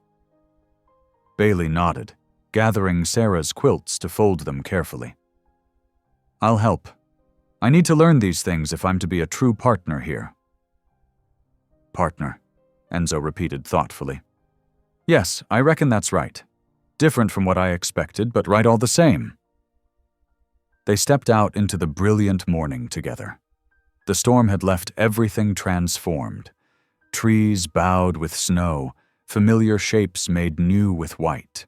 Bailey nodded, gathering Sarah's quilts to fold them carefully. I'll help. I need to learn these things if I'm to be a true partner here. Partner, Enzo repeated thoughtfully. Yes, I reckon that's right. Different from what I expected, but right all the same. They stepped out into the brilliant morning together. The storm had left everything transformed. Trees bowed with snow, familiar shapes made new with white.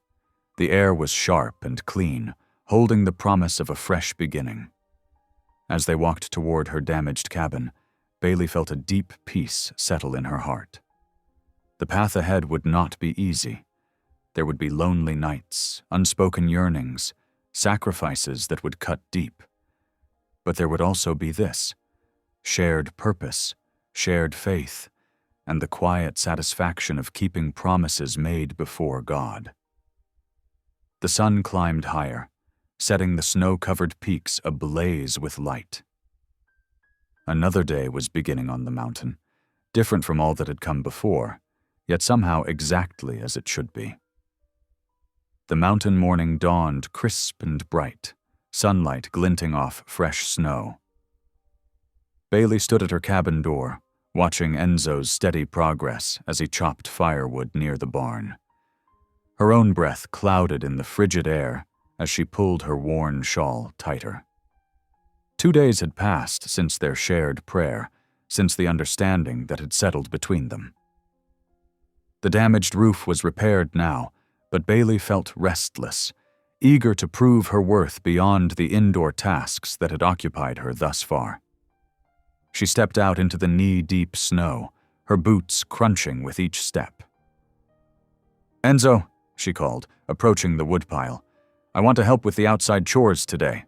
The air was sharp and clean, holding the promise of a fresh beginning. As they walked toward her damaged cabin, Bailey felt a deep peace settle in her heart. The path ahead would not be easy. There would be lonely nights, unspoken yearnings, sacrifices that would cut deep. But there would also be this: shared purpose, shared faith, and the quiet satisfaction of keeping promises made before God. The sun climbed higher, setting the snow-covered peaks ablaze with light. Another day was beginning on the mountain, different from all that had come before, yet somehow exactly as it should be. The mountain morning dawned crisp and bright, sunlight glinting off fresh snow. Bailey stood at her cabin door, watching Enzo's steady progress as he chopped firewood near the barn. Her own breath clouded in the frigid air as she pulled her worn shawl tighter. 2 days had passed since their shared prayer, since the understanding that had settled between them. The damaged roof was repaired now, but Bailey felt restless, eager to prove her worth beyond the indoor tasks that had occupied her thus far. She stepped out into the knee-deep snow, her boots crunching with each step. "Enzo," she called, approaching the woodpile, "I want to help with the outside chores today."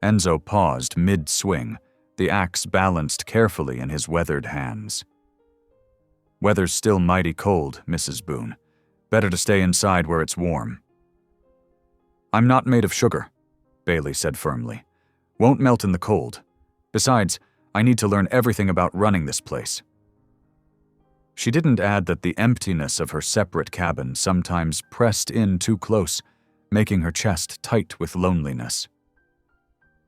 Enzo paused mid-swing, the axe balanced carefully in his weathered hands. "Weather's still mighty cold, Mrs. Boone. Better to stay inside where it's warm." "I'm not made of sugar," Bailey said firmly. "Won't melt in the cold. Besides, I need to learn everything about running this place." She didn't add that the emptiness of her separate cabin sometimes pressed in too close, making her chest tight with loneliness.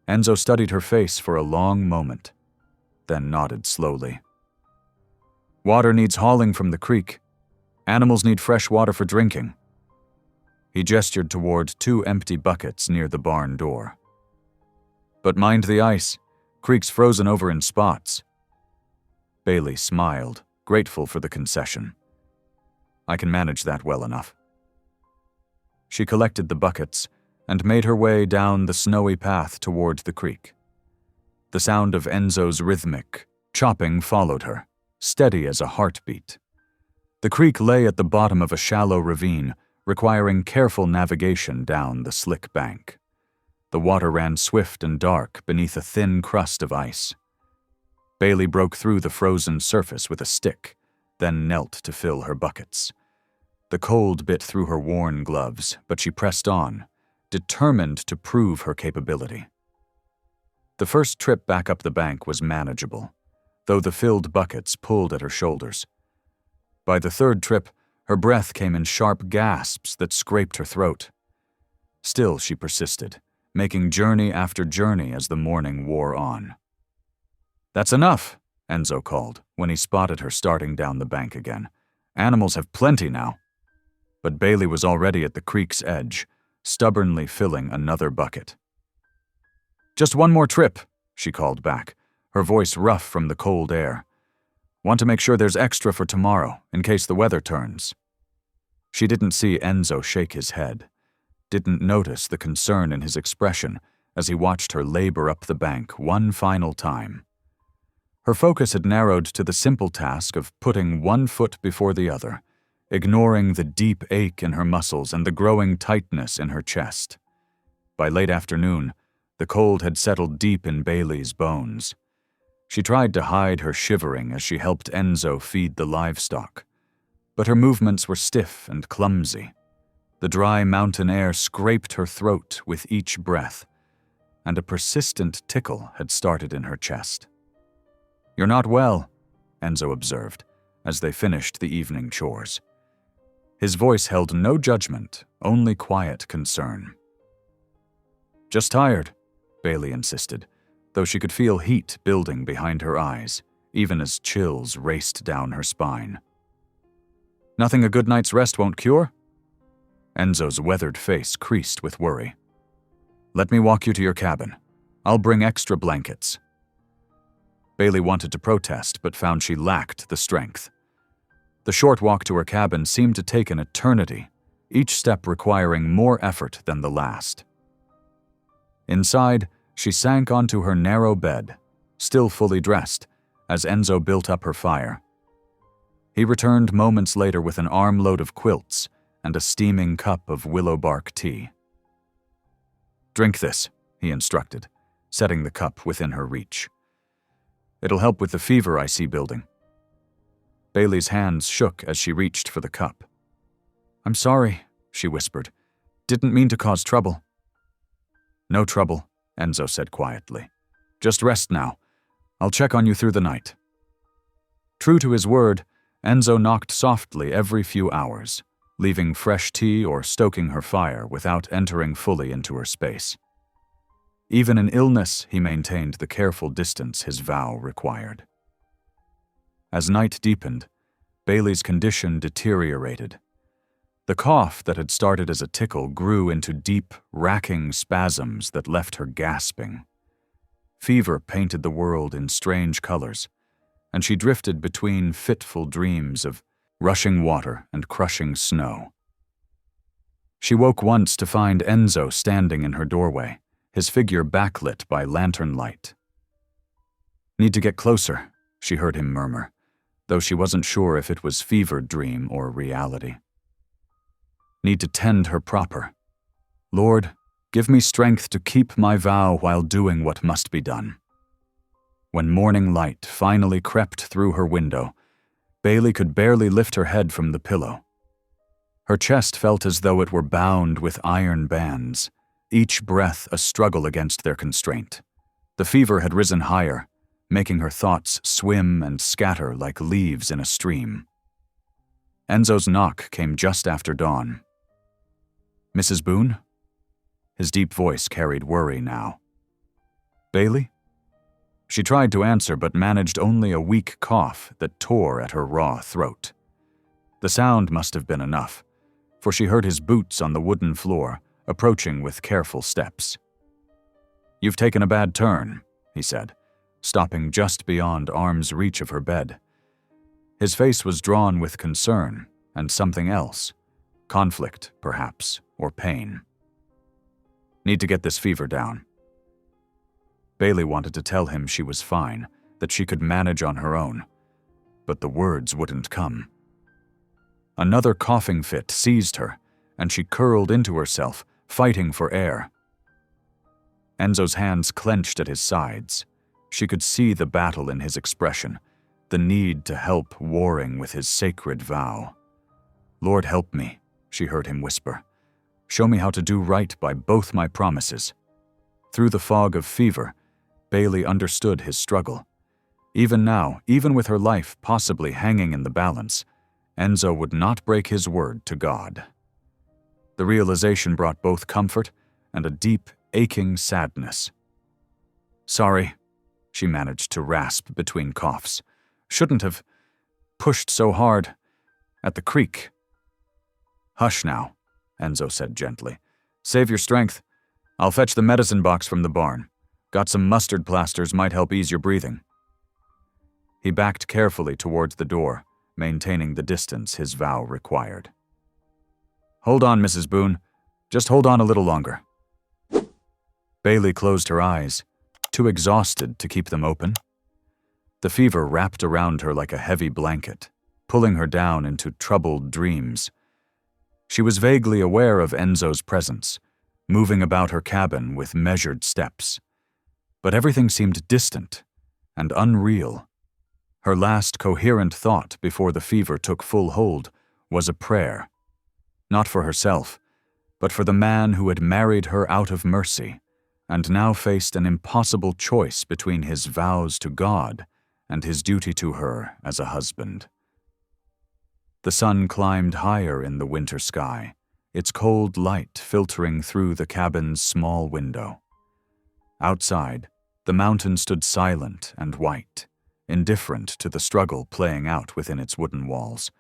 Enzo studied her face for a long moment, then nodded slowly. "Water needs hauling from the creek. Animals need fresh water for drinking." He gestured toward 2 empty buckets near the barn door. "But mind the ice. Creek's frozen over in spots." Bailey smiled, grateful for the concession. "I can manage that well enough." She collected the buckets and made her way down the snowy path toward the creek. The sound of Enzo's rhythmic chopping followed her, steady as a heartbeat. The creek lay at the bottom of a shallow ravine, requiring careful navigation down the slick bank. The water ran swift and dark beneath a thin crust of ice. Bailey broke through the frozen surface with a stick, then knelt to fill her buckets. The cold bit through her worn gloves, but she pressed on, determined to prove her capability. The first trip back up the bank was manageable, though the filled buckets pulled at her shoulders. By the third trip, her breath came in sharp gasps that scraped her throat. Still, she persisted, making journey after journey as the morning wore on. "That's enough," Enzo called when he spotted her starting down the bank again. "Animals have plenty now." But Bailey was already at the creek's edge, stubbornly filling another bucket. "Just one more trip," she called back, her voice rough from the cold air. "Want to make sure there's extra for tomorrow, in case the weather turns." She didn't see Enzo shake his head, didn't notice the concern in his expression as he watched her labor up the bank one final time. Her focus had narrowed to the simple task of putting one foot before the other, ignoring the deep ache in her muscles and the growing tightness in her chest. By late afternoon, the cold had settled deep in Bailey's bones. She tried to hide her shivering as she helped Enzo feed the livestock, but her movements were stiff and clumsy. The dry mountain air scraped her throat with each breath, and a persistent tickle had started in her chest. "You're not well," Enzo observed, as they finished the evening chores. His voice held no judgment, only quiet concern. "Just tired," Bailey insisted, though she could feel heat building behind her eyes, even as chills raced down her spine. "Nothing a good night's rest won't cure?" Enzo's weathered face creased with worry. "Let me walk you to your cabin. I'll bring extra blankets." Bailey wanted to protest, but found she lacked the strength. The short walk to her cabin seemed to take an eternity, each step requiring more effort than the last. Inside, she sank onto her narrow bed, still fully dressed, as Enzo built up her fire. He returned moments later with an armload of quilts and a steaming cup of willow bark tea. "Drink this," he instructed, setting the cup within her reach. "It'll help with the fever I see building." Bailey's hands shook as she reached for the cup. "I'm sorry," she whispered. "Didn't mean to cause trouble." "No trouble," Enzo said quietly. "Just rest now. I'll check on you through the night." True to his word, Enzo knocked softly every few hours, leaving fresh tea or stoking her fire without entering fully into her space. Even in illness, he maintained the careful distance his vow required. As night deepened, Bailey's condition deteriorated. The cough that had started as a tickle grew into deep, racking spasms that left her gasping. Fever painted the world in strange colors, and she drifted between fitful dreams of rushing water and crushing snow. She woke once to find Enzo standing in her doorway, his figure backlit by lantern light. "Need to get closer," she heard him murmur, though she wasn't sure if it was fevered dream or reality. "Need to tend her proper. Lord, give me strength to keep my vow while doing what must be done." When morning light finally crept through her window, Bailey could barely lift her head from the pillow. Her chest felt as though it were bound with iron bands, each breath a struggle against their constraint. The fever had risen higher, making her thoughts swim and scatter like leaves in a stream. Enzo's knock came just after dawn. "Mrs. Boone?" His deep voice carried worry now. "Bailey?" She tried to answer but managed only a weak cough that tore at her raw throat. The sound must have been enough, for she heard his boots on the wooden floor, approaching with careful steps. "You've taken a bad turn," he said, stopping just beyond arm's reach of her bed. His face was drawn with concern and something else, conflict, perhaps, or pain. "Need to get this fever down." Bailey wanted to tell him she was fine, that she could manage on her own, but the words wouldn't come. Another coughing fit seized her, and she curled into herself, fighting for air. Enzo's hands clenched at his sides. She could see the battle in his expression, the need to help warring with his sacred vow. "Lord, help me," she heard him whisper. "Show me how to do right by both my promises." Through the fog of fever, Bailey understood his struggle. Even now, even with her life possibly hanging in the balance, Enzo would not break his word to God. The realization brought both comfort and a deep, aching sadness. "Sorry," she managed to rasp between coughs. "Shouldn't have pushed so hard at the creek." "Hush now," Enzo said gently. "Save your strength. I'll fetch the medicine box from the barn. Got some mustard plasters, might help ease your breathing." He backed carefully towards the door, maintaining the distance his vow required. "Hold on, Mrs. Boone. Just hold on a little longer." Bailey closed her eyes, too exhausted to keep them open. The fever wrapped around her like a heavy blanket, pulling her down into troubled dreams. She was vaguely aware of Enzo's presence, moving about her cabin with measured steps. But everything seemed distant and unreal. Her last coherent thought before the fever took full hold was a prayer. Not for herself, but for the man who had married her out of mercy, and now faced an impossible choice between his vows to God and his duty to her as a husband. The sun climbed higher in the winter sky, its cold light filtering through the cabin's small window. Outside, the mountain stood silent and white, indifferent to the struggle playing out within its wooden walls.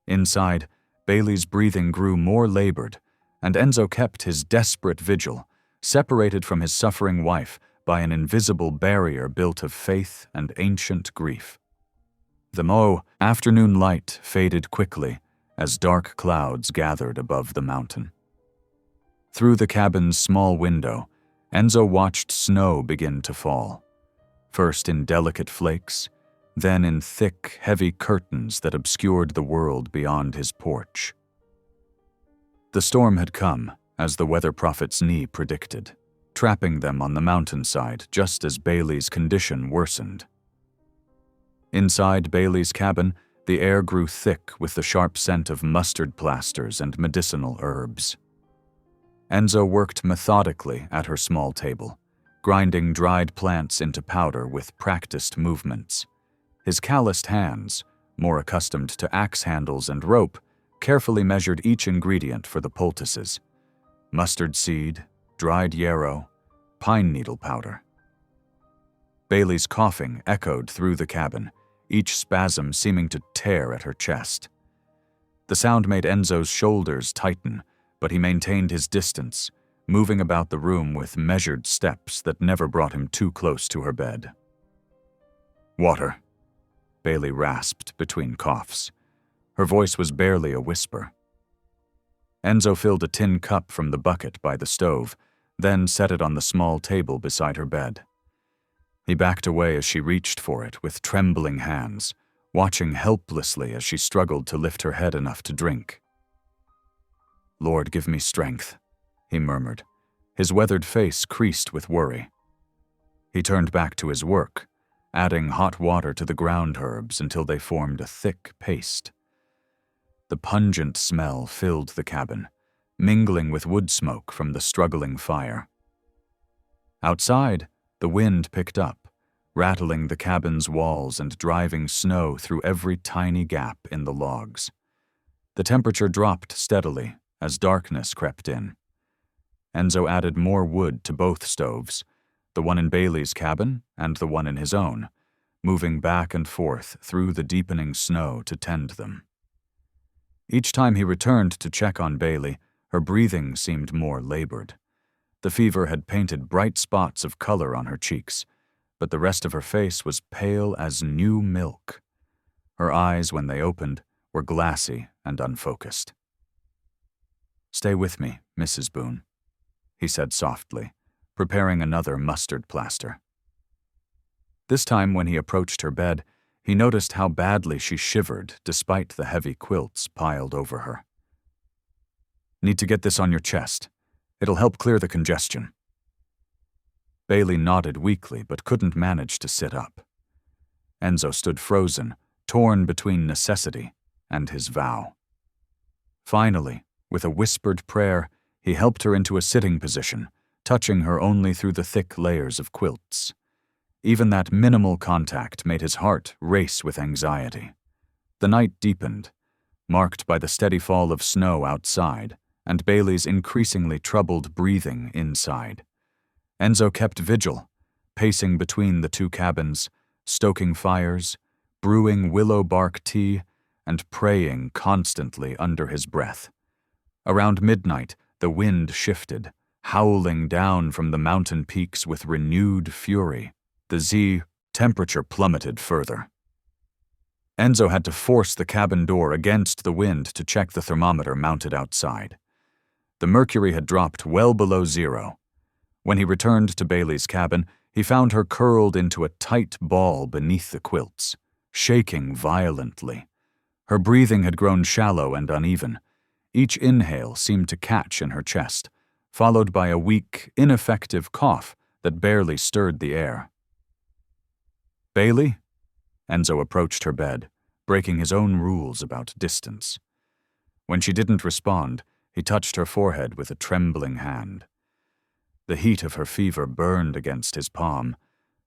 Inside, Bailey's breathing grew more labored, and Enzo kept his desperate vigil, separated from his suffering wife by an invisible barrier built of faith and ancient grief. The afternoon light faded quickly as dark clouds gathered above the mountain. Through the cabin's small window, Enzo watched snow begin to fall, first in delicate flakes, then in thick, heavy curtains that obscured the world beyond his porch. The storm had come, as the weather prophet's knee predicted, trapping them on the mountainside just as Bailey's condition worsened. Inside Bailey's cabin, the air grew thick with the sharp scent of mustard plasters and medicinal herbs. Enzo worked methodically at her small table, grinding dried plants into powder with practiced movements. His calloused hands, more accustomed to axe handles and rope, carefully measured each ingredient for the poultices: mustard seed, dried yarrow, pine needle powder. Bailey's coughing echoed through the cabin, each spasm seeming to tear at her chest. The sound made Enzo's shoulders tighten, but he maintained his distance, moving about the room with measured steps that never brought him too close to her bed. "Water," Bailey rasped between coughs. Her voice was barely a whisper. Enzo filled a tin cup from the bucket by the stove, then set it on the small table beside her bed. He backed away as she reached for it with trembling hands, watching helplessly as she struggled to lift her head enough to drink. "Lord, give me strength," he murmured, his weathered face creased with worry. He turned back to his work, adding hot water to the ground herbs until they formed a thick paste. The pungent smell filled the cabin, mingling with wood smoke from the struggling fire. Outside, the wind picked up, rattling the cabin's walls and driving snow through every tiny gap in the logs. The temperature dropped steadily as darkness crept in. Enzo added more wood to both stoves, the one in Bailey's cabin and the one in his own, moving back and forth through the deepening snow to tend them. Each time he returned to check on Bailey, her breathing seemed more labored. The fever had painted bright spots of color on her cheeks, but the rest of her face was pale as new milk. Her eyes, when they opened, were glassy and unfocused. "Stay with me, Mrs. Boone," he said softly, preparing another mustard plaster. This time when he approached her bed, he noticed how badly she shivered despite the heavy quilts piled over her. "Need to get this on your chest. It'll help clear the congestion." Bailey nodded weakly but couldn't manage to sit up. Enzo stood frozen, torn between necessity and his vow. Finally, with a whispered prayer, he helped her into a sitting position, touching her only through the thick layers of quilts. Even that minimal contact made his heart race with anxiety. The night deepened, marked by the steady fall of snow outside and Bailey's increasingly troubled breathing inside. Enzo kept vigil, pacing between the two cabins, stoking fires, brewing willow bark tea, and praying constantly under his breath. Around midnight, the wind shifted, howling down from the mountain peaks with renewed fury. The temperature plummeted further. Enzo had to force the cabin door against the wind to check the thermometer mounted outside. The mercury had dropped well below zero. When he returned to Bailey's cabin, he found her curled into a tight ball beneath the quilts, shaking violently. Her breathing had grown shallow and uneven. Each inhale seemed to catch in her chest, followed by a weak, ineffective cough that barely stirred the air. "Bailey?" Enzo approached her bed, breaking his own rules about distance. When she didn't respond, he touched her forehead with a trembling hand. The heat of her fever burned against his palm,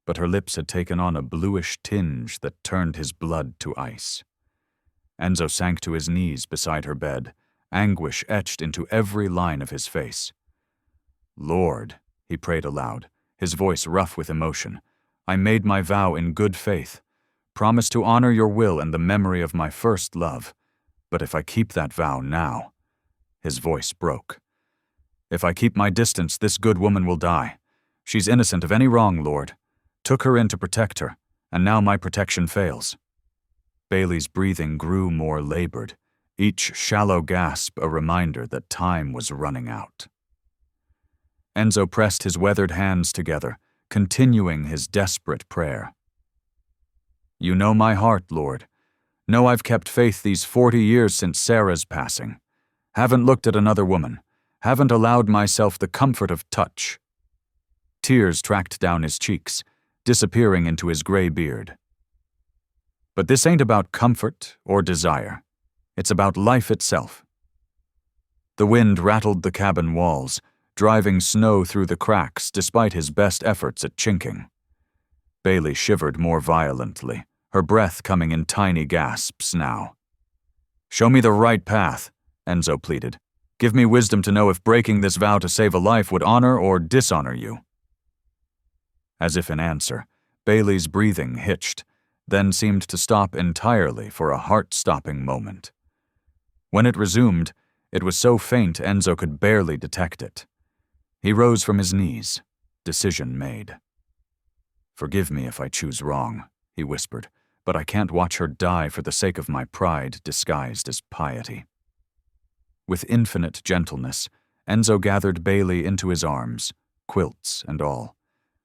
but her lips had taken on a bluish tinge that turned his blood to ice. Enzo sank to his knees beside her bed, anguish etched into every line of his face. "Lord," he prayed aloud, his voice rough with emotion, "I made my vow in good faith. Promise to honor your will and the memory of my first love. But if I keep that vow now..." His voice broke. "If I keep my distance, this good woman will die. She's innocent of any wrong, Lord. Took her in to protect her, and now my protection fails." Bailey's breathing grew more labored, each shallow gasp a reminder that time was running out. Enzo pressed his weathered hands together, continuing his desperate prayer. "You know my heart, Lord. Know I've kept faith these 40 years since Sarah's passing. Haven't looked at another woman. Haven't allowed myself the comfort of touch." Tears tracked down his cheeks, disappearing into his gray beard. "But this ain't about comfort or desire. It's about life itself." The wind rattled the cabin walls, driving snow through the cracks despite his best efforts at chinking. Bailey shivered more violently, her breath coming in tiny gasps now. "Show me the right path," Enzo pleaded. "Give me wisdom to know if breaking this vow to save a life would honor or dishonor you." As if in answer, Bailey's breathing hitched, then seemed to stop entirely for a heart-stopping moment. When it resumed, it was so faint Enzo could barely detect it. He rose from his knees, decision made. "Forgive me if I choose wrong," he whispered, "but I can't watch her die for the sake of my pride disguised as piety." With infinite gentleness, Enzo gathered Bailey into his arms, quilts and all.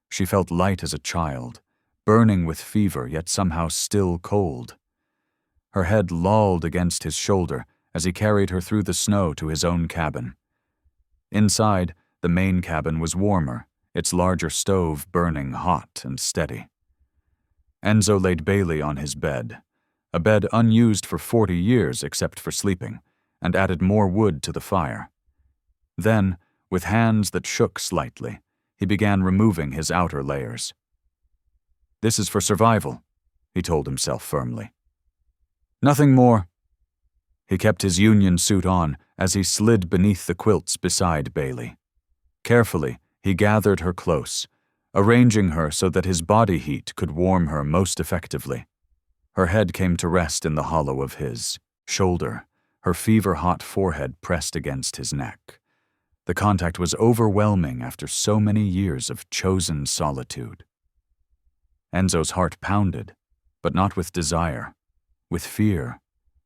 She felt light as a child, burning with fever yet somehow still cold. Her head lolled against his shoulder as he carried her through the snow to his own cabin. Inside, the main cabin was warmer, its larger stove burning hot and steady. Enzo laid Bailey on his bed, a bed unused for 40 years except for sleeping, and added more wood to the fire. Then, with hands that shook slightly, he began removing his outer layers. "This is for survival," he told himself firmly. "Nothing more." He kept his union suit on as he slid beneath the quilts beside Bailey. Carefully, he gathered her close, arranging her so that his body heat could warm her most effectively. Her head came to rest in the hollow of his shoulder, her fever-hot forehead pressed against his neck. The contact was overwhelming after so many years of chosen solitude. Enzo's heart pounded, but not with desire, with fear,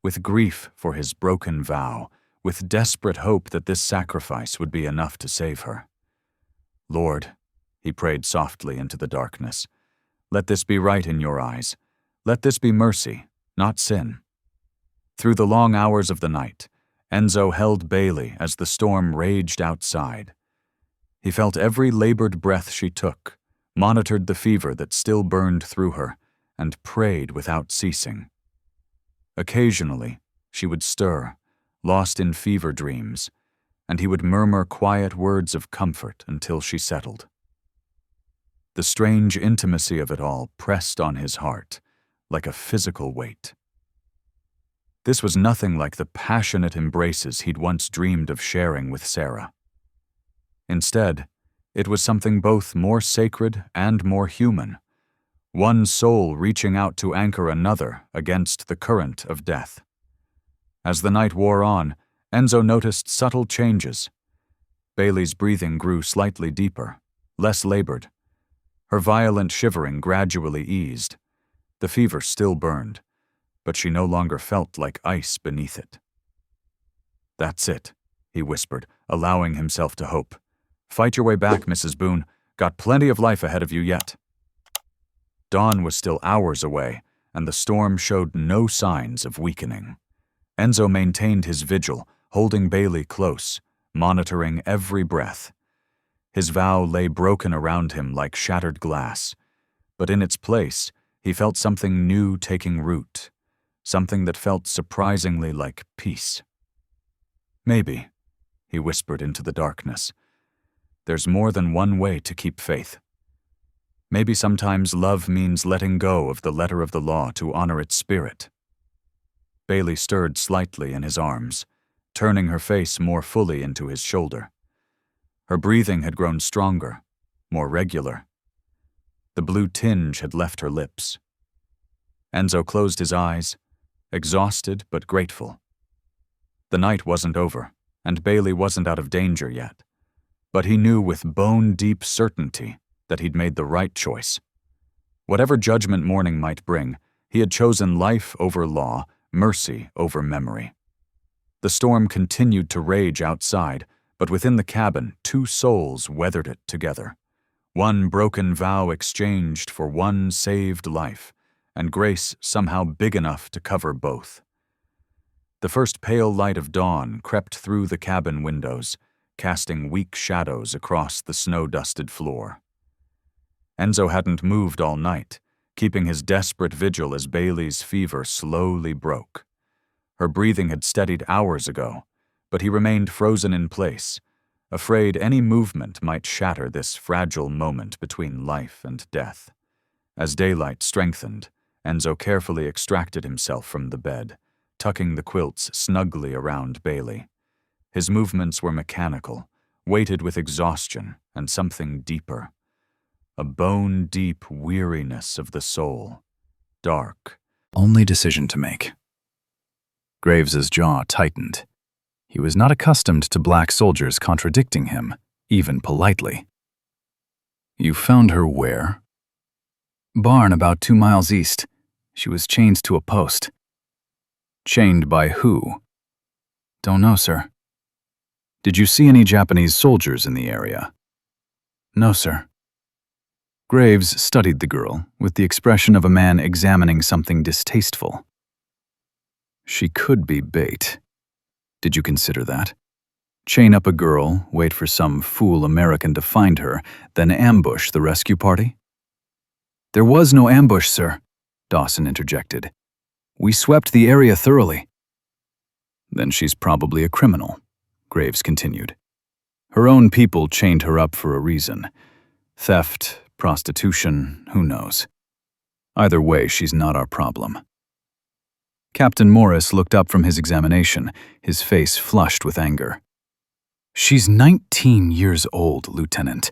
with grief for his broken vow, with desperate hope that this sacrifice would be enough to save her. "Lord," he prayed softly into the darkness, "let this be right in your eyes. Let this be mercy, not sin." Through the long hours of the night, Enzo held Bailey as the storm raged outside. He felt every labored breath she took, monitored the fever that still burned through her, and prayed without ceasing. Occasionally, she would stir, lost in fever dreams, and he would murmur quiet words of comfort until she settled. The strange intimacy of it all pressed on his heart, like a physical weight. This was nothing like the passionate embraces he'd once dreamed of sharing with Sarah. Instead, it was something both more sacred and more human, one soul reaching out to anchor another against the current of death. As the night wore on, Enzo noticed subtle changes. Bailey's breathing grew slightly deeper, less labored. Her violent shivering gradually eased. The fever still burned, but she no longer felt like ice beneath it. "That's it," he whispered, allowing himself to hope. "Fight your way back, Mrs. Boone. Got plenty of life ahead of you yet." Dawn was still hours away, and the storm showed no signs of weakening. Enzo maintained his vigil, holding Bailey close, monitoring every breath. His vow lay broken around him like shattered glass, but in its place, he felt something new taking root, something that felt surprisingly like peace. "Maybe," he whispered into the darkness, "there's more than one way to keep faith. Maybe sometimes love means letting go of the letter of the law to honor its spirit." Bailey stirred slightly in his arms, turning her face more fully into his shoulder. Her breathing had grown stronger, more regular. The blue tinge had left her lips. Enzo closed his eyes, exhausted but grateful. The night wasn't over, and Bailey wasn't out of danger yet, but he knew with bone-deep certainty that he'd made the right choice. Whatever judgment morning might bring, he had chosen life over law, mercy over memory. The storm continued to rage outside, but within the cabin, two souls weathered it together. One broken vow exchanged for one saved life, and grace somehow big enough to cover both. The first pale light of dawn crept through the cabin windows, casting weak shadows across the snow-dusted floor. Enzo hadn't moved all night, keeping his desperate vigil as Bailey's fever slowly broke. Her breathing had steadied hours ago, but he remained frozen in place, afraid any movement might shatter this fragile moment between life and death. As daylight strengthened, Enzo carefully extracted himself from the bed, tucking the quilts snugly around Bailey. His movements were mechanical, weighted with exhaustion and something deeper. A bone-deep weariness of the soul, dark. Only decision to make. Graves's jaw tightened. He was not accustomed to black soldiers contradicting him, even politely. "You found her where?" "Barn about 2 miles east. She was chained to a post." "Chained by who?" "Don't know, sir." "Did you see any Japanese soldiers in the area?" "No, sir." Graves studied the girl with the expression of a man examining something distasteful. "She could be bait. Did you consider that? Chain up a girl, wait for some fool American to find her, then ambush the rescue party?" "There was no ambush, sir," Dawson interjected. "We swept the area thoroughly." "Then she's probably a criminal," Graves continued. "Her own people chained her up for a reason. Theft, prostitution, who knows. Either way, she's not our problem." Captain Morris looked up from his examination, his face flushed with anger. "She's 19 years old, Lieutenant.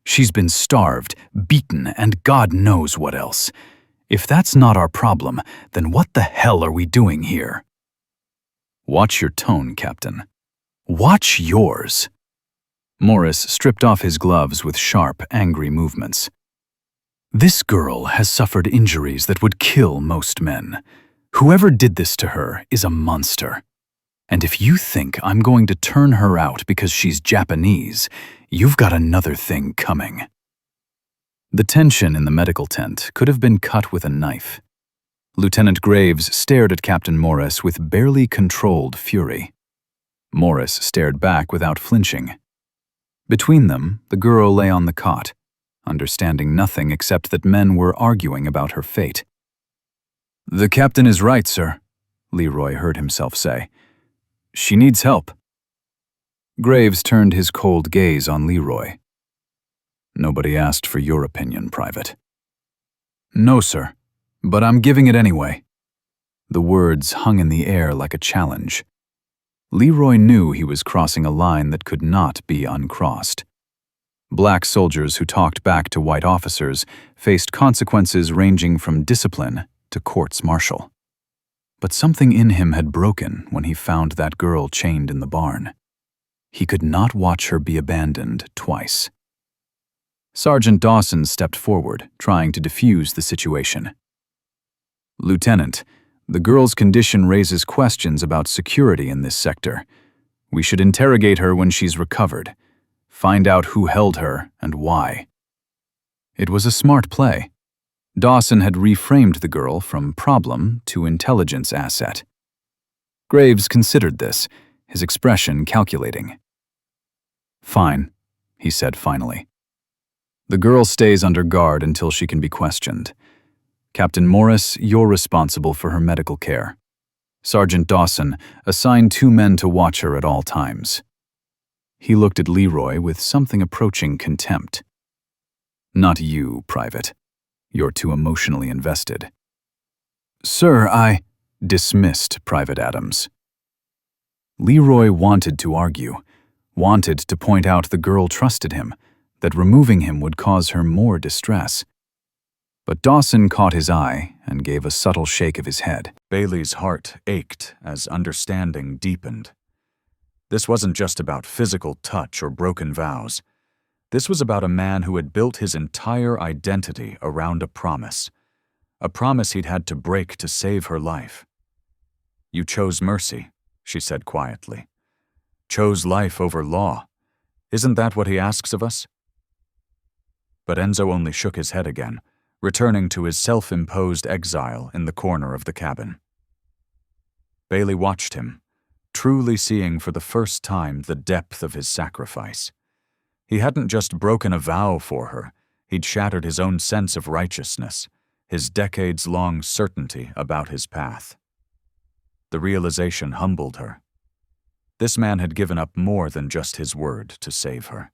She's been starved, beaten, and God knows what else. If that's not our problem, then what the hell are we doing here?" "Watch your tone, Captain." "Watch yours." Morris stripped off his gloves with sharp, angry movements. "This girl has suffered injuries that would kill most men. Whoever did this to her is a monster. And if you think I'm going to turn her out because she's Japanese, you've got another thing coming." The tension in the medical tent could have been cut with a knife. Lieutenant Graves stared at Captain Morris with barely controlled fury. Morris stared back without flinching. Between them, the girl lay on the cot, understanding nothing except that men were arguing about her fate. "The captain is right, sir," Leroy heard himself say. "She needs help." Graves turned his cold gaze on Leroy. "Nobody asked for your opinion, Private." "No, sir, but I'm giving it anyway." The words hung in the air like a challenge. Leroy knew he was crossing a line that could not be uncrossed. Black soldiers who talked back to white officers faced consequences ranging from discipline to courts-martial. But something in him had broken when he found that girl chained in the barn. He could not watch her be abandoned twice. Sergeant Dawson stepped forward, trying to defuse the situation. "Lieutenant, the girl's condition raises questions about security in this sector. We should interrogate her when she's recovered. Find out who held her and why." It was a smart play. Dawson had reframed the girl from problem to intelligence asset. Graves considered this, his expression calculating. "Fine," he said finally. "The girl stays under guard until she can be questioned. Captain Morris, you're responsible for her medical care. Sergeant Dawson, assign 2 men to watch her at all times." He looked at Leroy with something approaching contempt. "Not you, Private. You're too emotionally invested." "Sir, I—" dismissed Private Adams. Leroy wanted to argue, wanted to point out the girl trusted him, that removing him would cause her more distress. But Dawson caught his eye and gave a subtle shake of his head. Bailey's heart ached as understanding deepened. This wasn't just about physical touch or broken vows. This was about a man who had built his entire identity around a promise he'd had to break to save her life. "You chose mercy," she said quietly. "Chose life over law. Isn't that what he asks of us?" But Enzo only shook his head again, returning to his self-imposed exile in the corner of the cabin. Bailey watched him, truly seeing for the first time the depth of his sacrifice. He hadn't just broken a vow for her, he'd shattered his own sense of righteousness, his decades-long certainty about his path. The realization humbled her. This man had given up more than just his word to save her.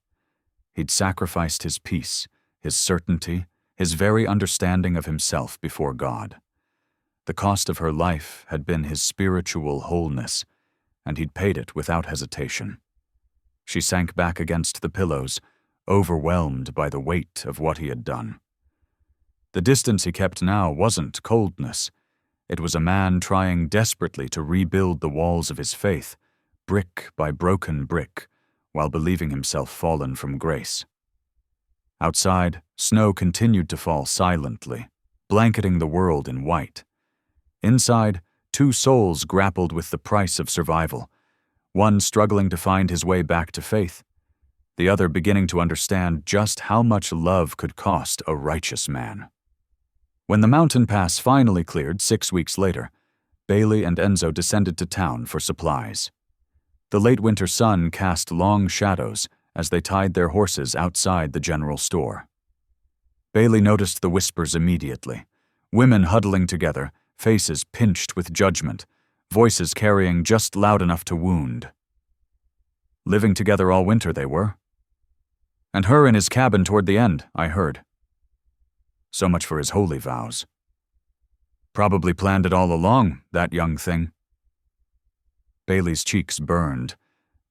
He'd sacrificed his peace, his certainty, his very understanding of himself before God. The cost of her life had been his spiritual wholeness, and he'd paid it without hesitation. She sank back against the pillows, overwhelmed by the weight of what he had done. The distance he kept now wasn't coldness. It was a man trying desperately to rebuild the walls of his faith, brick by broken brick, while believing himself fallen from grace. Outside, snow continued to fall silently, blanketing the world in white. Inside, 2 souls grappled with the price of survival, one struggling to find his way back to faith, the other beginning to understand just how much love could cost a righteous man. When the mountain pass finally cleared 6 weeks later, Bailey and Enzo descended to town for supplies. The late winter sun cast long shadows as they tied their horses outside the general store. Bailey noticed the whispers immediately, Women huddling together, faces pinched with judgment, voices carrying just loud enough to wound. Living together all winter they were. And her in his cabin toward the end, I heard. So much for his holy vows. Probably planned it all along, that young thing. Bailey's cheeks burned,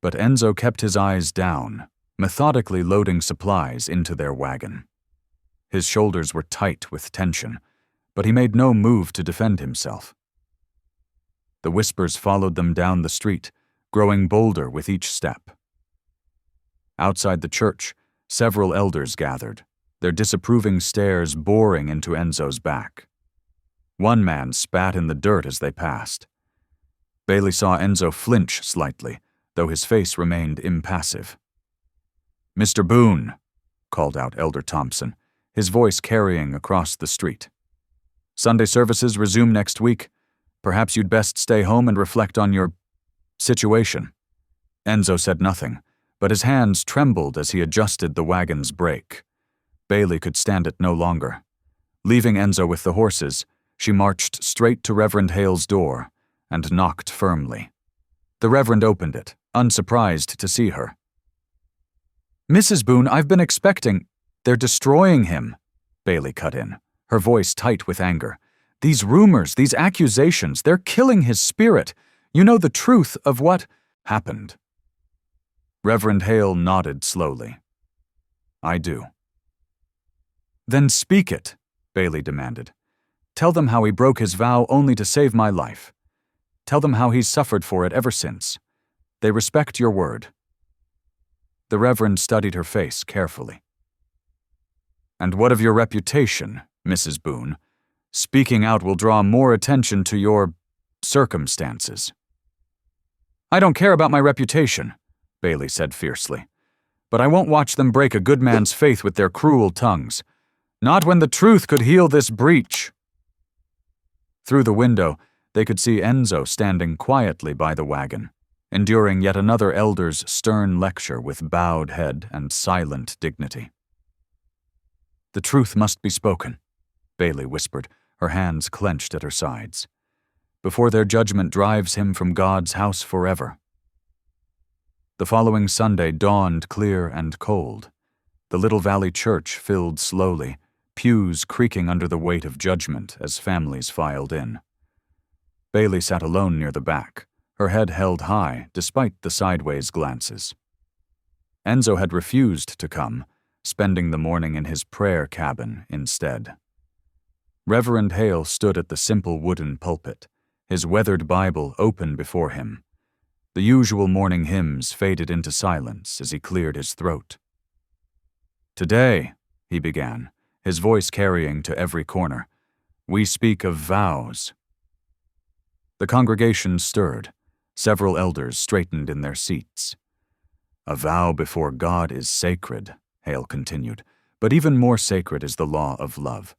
but Enzo kept his eyes down, methodically loading supplies into their wagon. His shoulders were tight with tension, but he made no move to defend himself. The whispers followed them down the street, growing bolder with each step. Outside the church, several elders gathered, their disapproving stares boring into Enzo's back. One man spat in the dirt as they passed. Bailey saw Enzo flinch slightly, though his face remained impassive. "Mr. Boone," called out Elder Thompson, his voice carrying across the street. "Sunday services resume next week. Perhaps you'd best stay home and reflect on your situation." Enzo said nothing, but his hands trembled as he adjusted the wagon's brake. Bailey could stand it no longer. Leaving Enzo with the horses, she marched straight to Reverend Hale's door and knocked firmly. The Reverend opened it, unsurprised to see her. "Mrs. Boone, I've been expecting—" "They're destroying him," Bailey cut in, her voice tight with anger. "These rumors, these accusations, they're killing his spirit. You know the truth of what happened." Reverend Hale nodded slowly. "I do." "Then speak it," Bailey demanded. "Tell them how he broke his vow only to save my life. Tell them how he's suffered for it ever since. They respect your word." The Reverend studied her face carefully. "And what of your reputation, Mrs. Boone? Speaking out will draw more attention to your circumstances." "I don't care about my reputation," Bailey said fiercely. "But I won't watch them break a good man's faith with their cruel tongues. Not when the truth could heal this breach." Through the window, they could see Enzo standing quietly by the wagon, enduring yet another elder's stern lecture with bowed head and silent dignity. "The truth must be spoken," Bailey whispered, her hands clenched at her sides, "before their judgment drives him from God's house forever." The following Sunday dawned clear and cold. The little valley church filled slowly, pews creaking under the weight of judgment as families filed in. Bailey sat alone near the back, her head held high despite the sideways glances. Enzo had refused to come, spending the morning in his prayer cabin instead. Reverend Hale stood at the simple wooden pulpit, his weathered Bible open before him. The usual morning hymns faded into silence as he cleared his throat. "Today," he began, his voice carrying to every corner, "we speak of vows." The congregation stirred. Several elders straightened in their seats. "A vow before God is sacred," Hale continued, "but even more sacred is the law of love.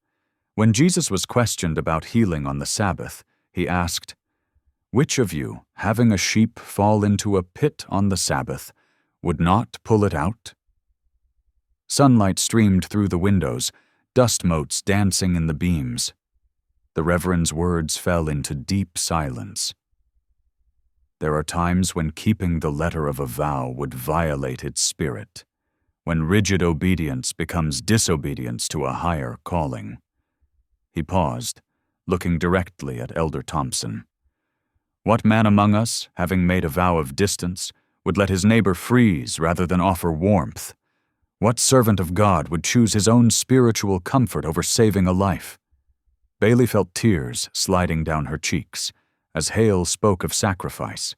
When Jesus was questioned about healing on the Sabbath, he asked, 'Which of you, having a sheep fall into a pit on the Sabbath, would not pull it out?' Sunlight streamed through the windows, dust motes dancing in the beams. The Reverend's words fell into deep silence. "There are times when keeping the letter of a vow would violate its spirit, when rigid obedience becomes disobedience to a higher calling." He paused, looking directly at Elder Thompson. "What man among us, having made a vow of distance, would let his neighbor freeze rather than offer warmth? What servant of God would choose his own spiritual comfort over saving a life?" Bailey felt tears sliding down her cheeks as Hale spoke of sacrifice,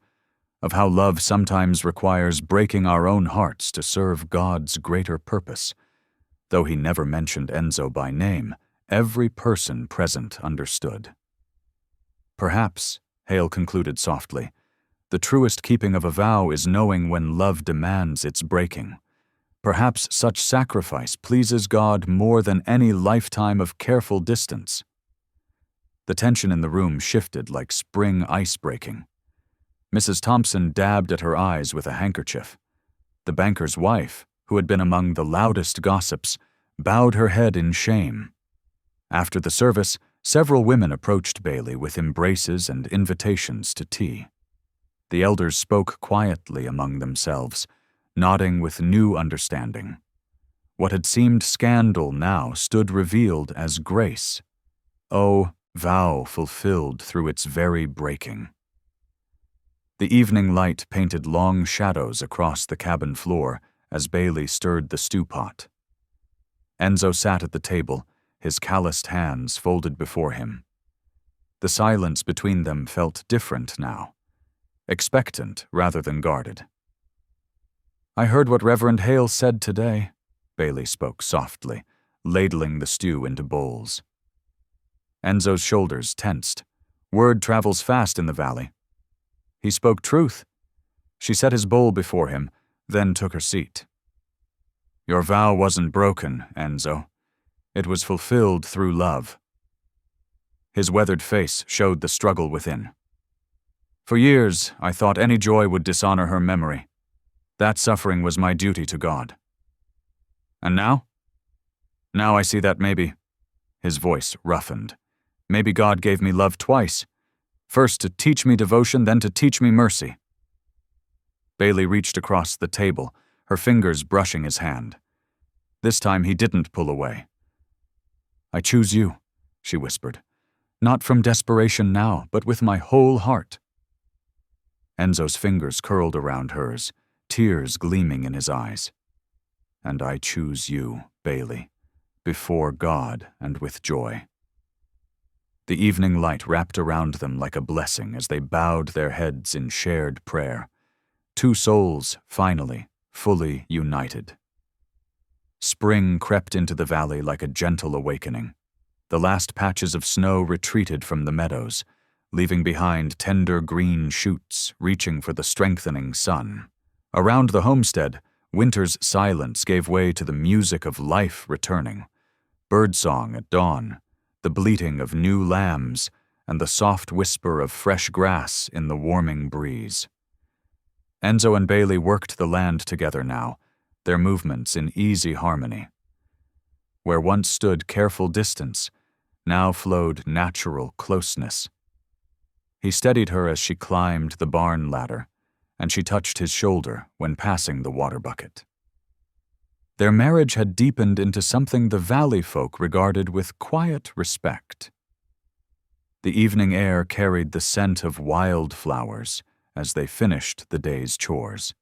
of how love sometimes requires breaking our own hearts to serve God's greater purpose. Though he never mentioned Enzo by name, every person present understood. "Perhaps," Hale concluded softly, "the truest keeping of a vow is knowing when love demands its breaking. Perhaps such sacrifice pleases God more than any lifetime of careful distance." The tension in the room shifted like spring ice breaking. Mrs. Thompson dabbed at her eyes with a handkerchief. The banker's wife, who had been among the loudest gossips, bowed her head in shame. After the service, Several women approached Bailey with embraces and invitations to tea. The elders spoke quietly among themselves, nodding with new understanding. What had seemed scandal now stood revealed as grace. Oh, vow fulfilled through its very breaking. The evening light painted long shadows across the cabin floor as Bailey stirred the stew pot. Enzo sat at the table, his calloused hands folded before him. The silence between them felt different now, expectant rather than guarded. "I heard what Reverend Hale said today," Bailey spoke softly, ladling the stew into bowls. Enzo's shoulders tensed. Word travels fast in the valley. He spoke truth. She set his bowl before him, then took her seat. "Your vow wasn't broken, Enzo. It was fulfilled through love." His weathered face showed the struggle within. "For years, I thought any joy would dishonor her memory. That suffering was my duty to God. And now? Now I see that maybe," his voice roughened, "maybe God gave me love twice. First to teach me devotion, then to teach me mercy." Bailey reached across the table, her fingers brushing his hand. This time he didn't pull away. "I choose you," she whispered. "Not from desperation now, but with my whole heart." Enzo's fingers curled around hers, tears gleaming in his eyes. "And I choose you, Bailey, before God and with joy." The evening light wrapped around them like a blessing as they bowed their heads in shared prayer. Two souls, finally, fully united. Spring crept into the valley like a gentle awakening. The last patches of snow retreated from the meadows, leaving behind tender green shoots reaching for the strengthening sun. Around the homestead, winter's silence gave way to the music of life returning. Birdsong at dawn, the bleating of new lambs, and the soft whisper of fresh grass in the warming breeze. Enzo and Bailey worked the land together now, their movements in easy harmony. Where once stood careful distance, now flowed natural closeness. He steadied her as she climbed the barn ladder, and she touched his shoulder when passing the water bucket. Their marriage had deepened into something the valley folk regarded with quiet respect. The evening air carried the scent of wildflowers as they finished the day's chores.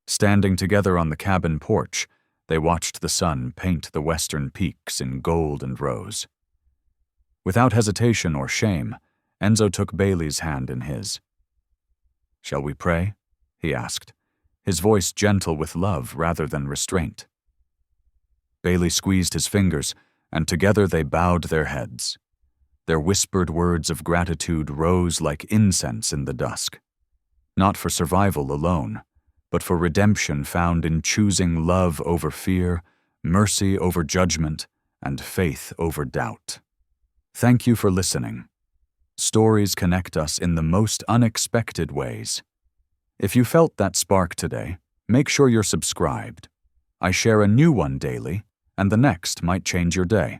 Standing together on the cabin porch, they watched the sun paint the western peaks in gold and rose. Without hesitation or shame, Enzo took Bailey's hand in his. "Shall we pray?" he asked, his voice gentle with love rather than restraint. Bailey squeezed his fingers, and together they bowed their heads. Their whispered words of gratitude rose like incense in the dusk. Not for survival alone, but for redemption found in choosing love over fear, mercy over judgment, and faith over doubt. Thank you for listening. Stories connect us in the most unexpected ways. If you felt that spark today, make sure you're subscribed. I share a new one daily, and the next might change your day.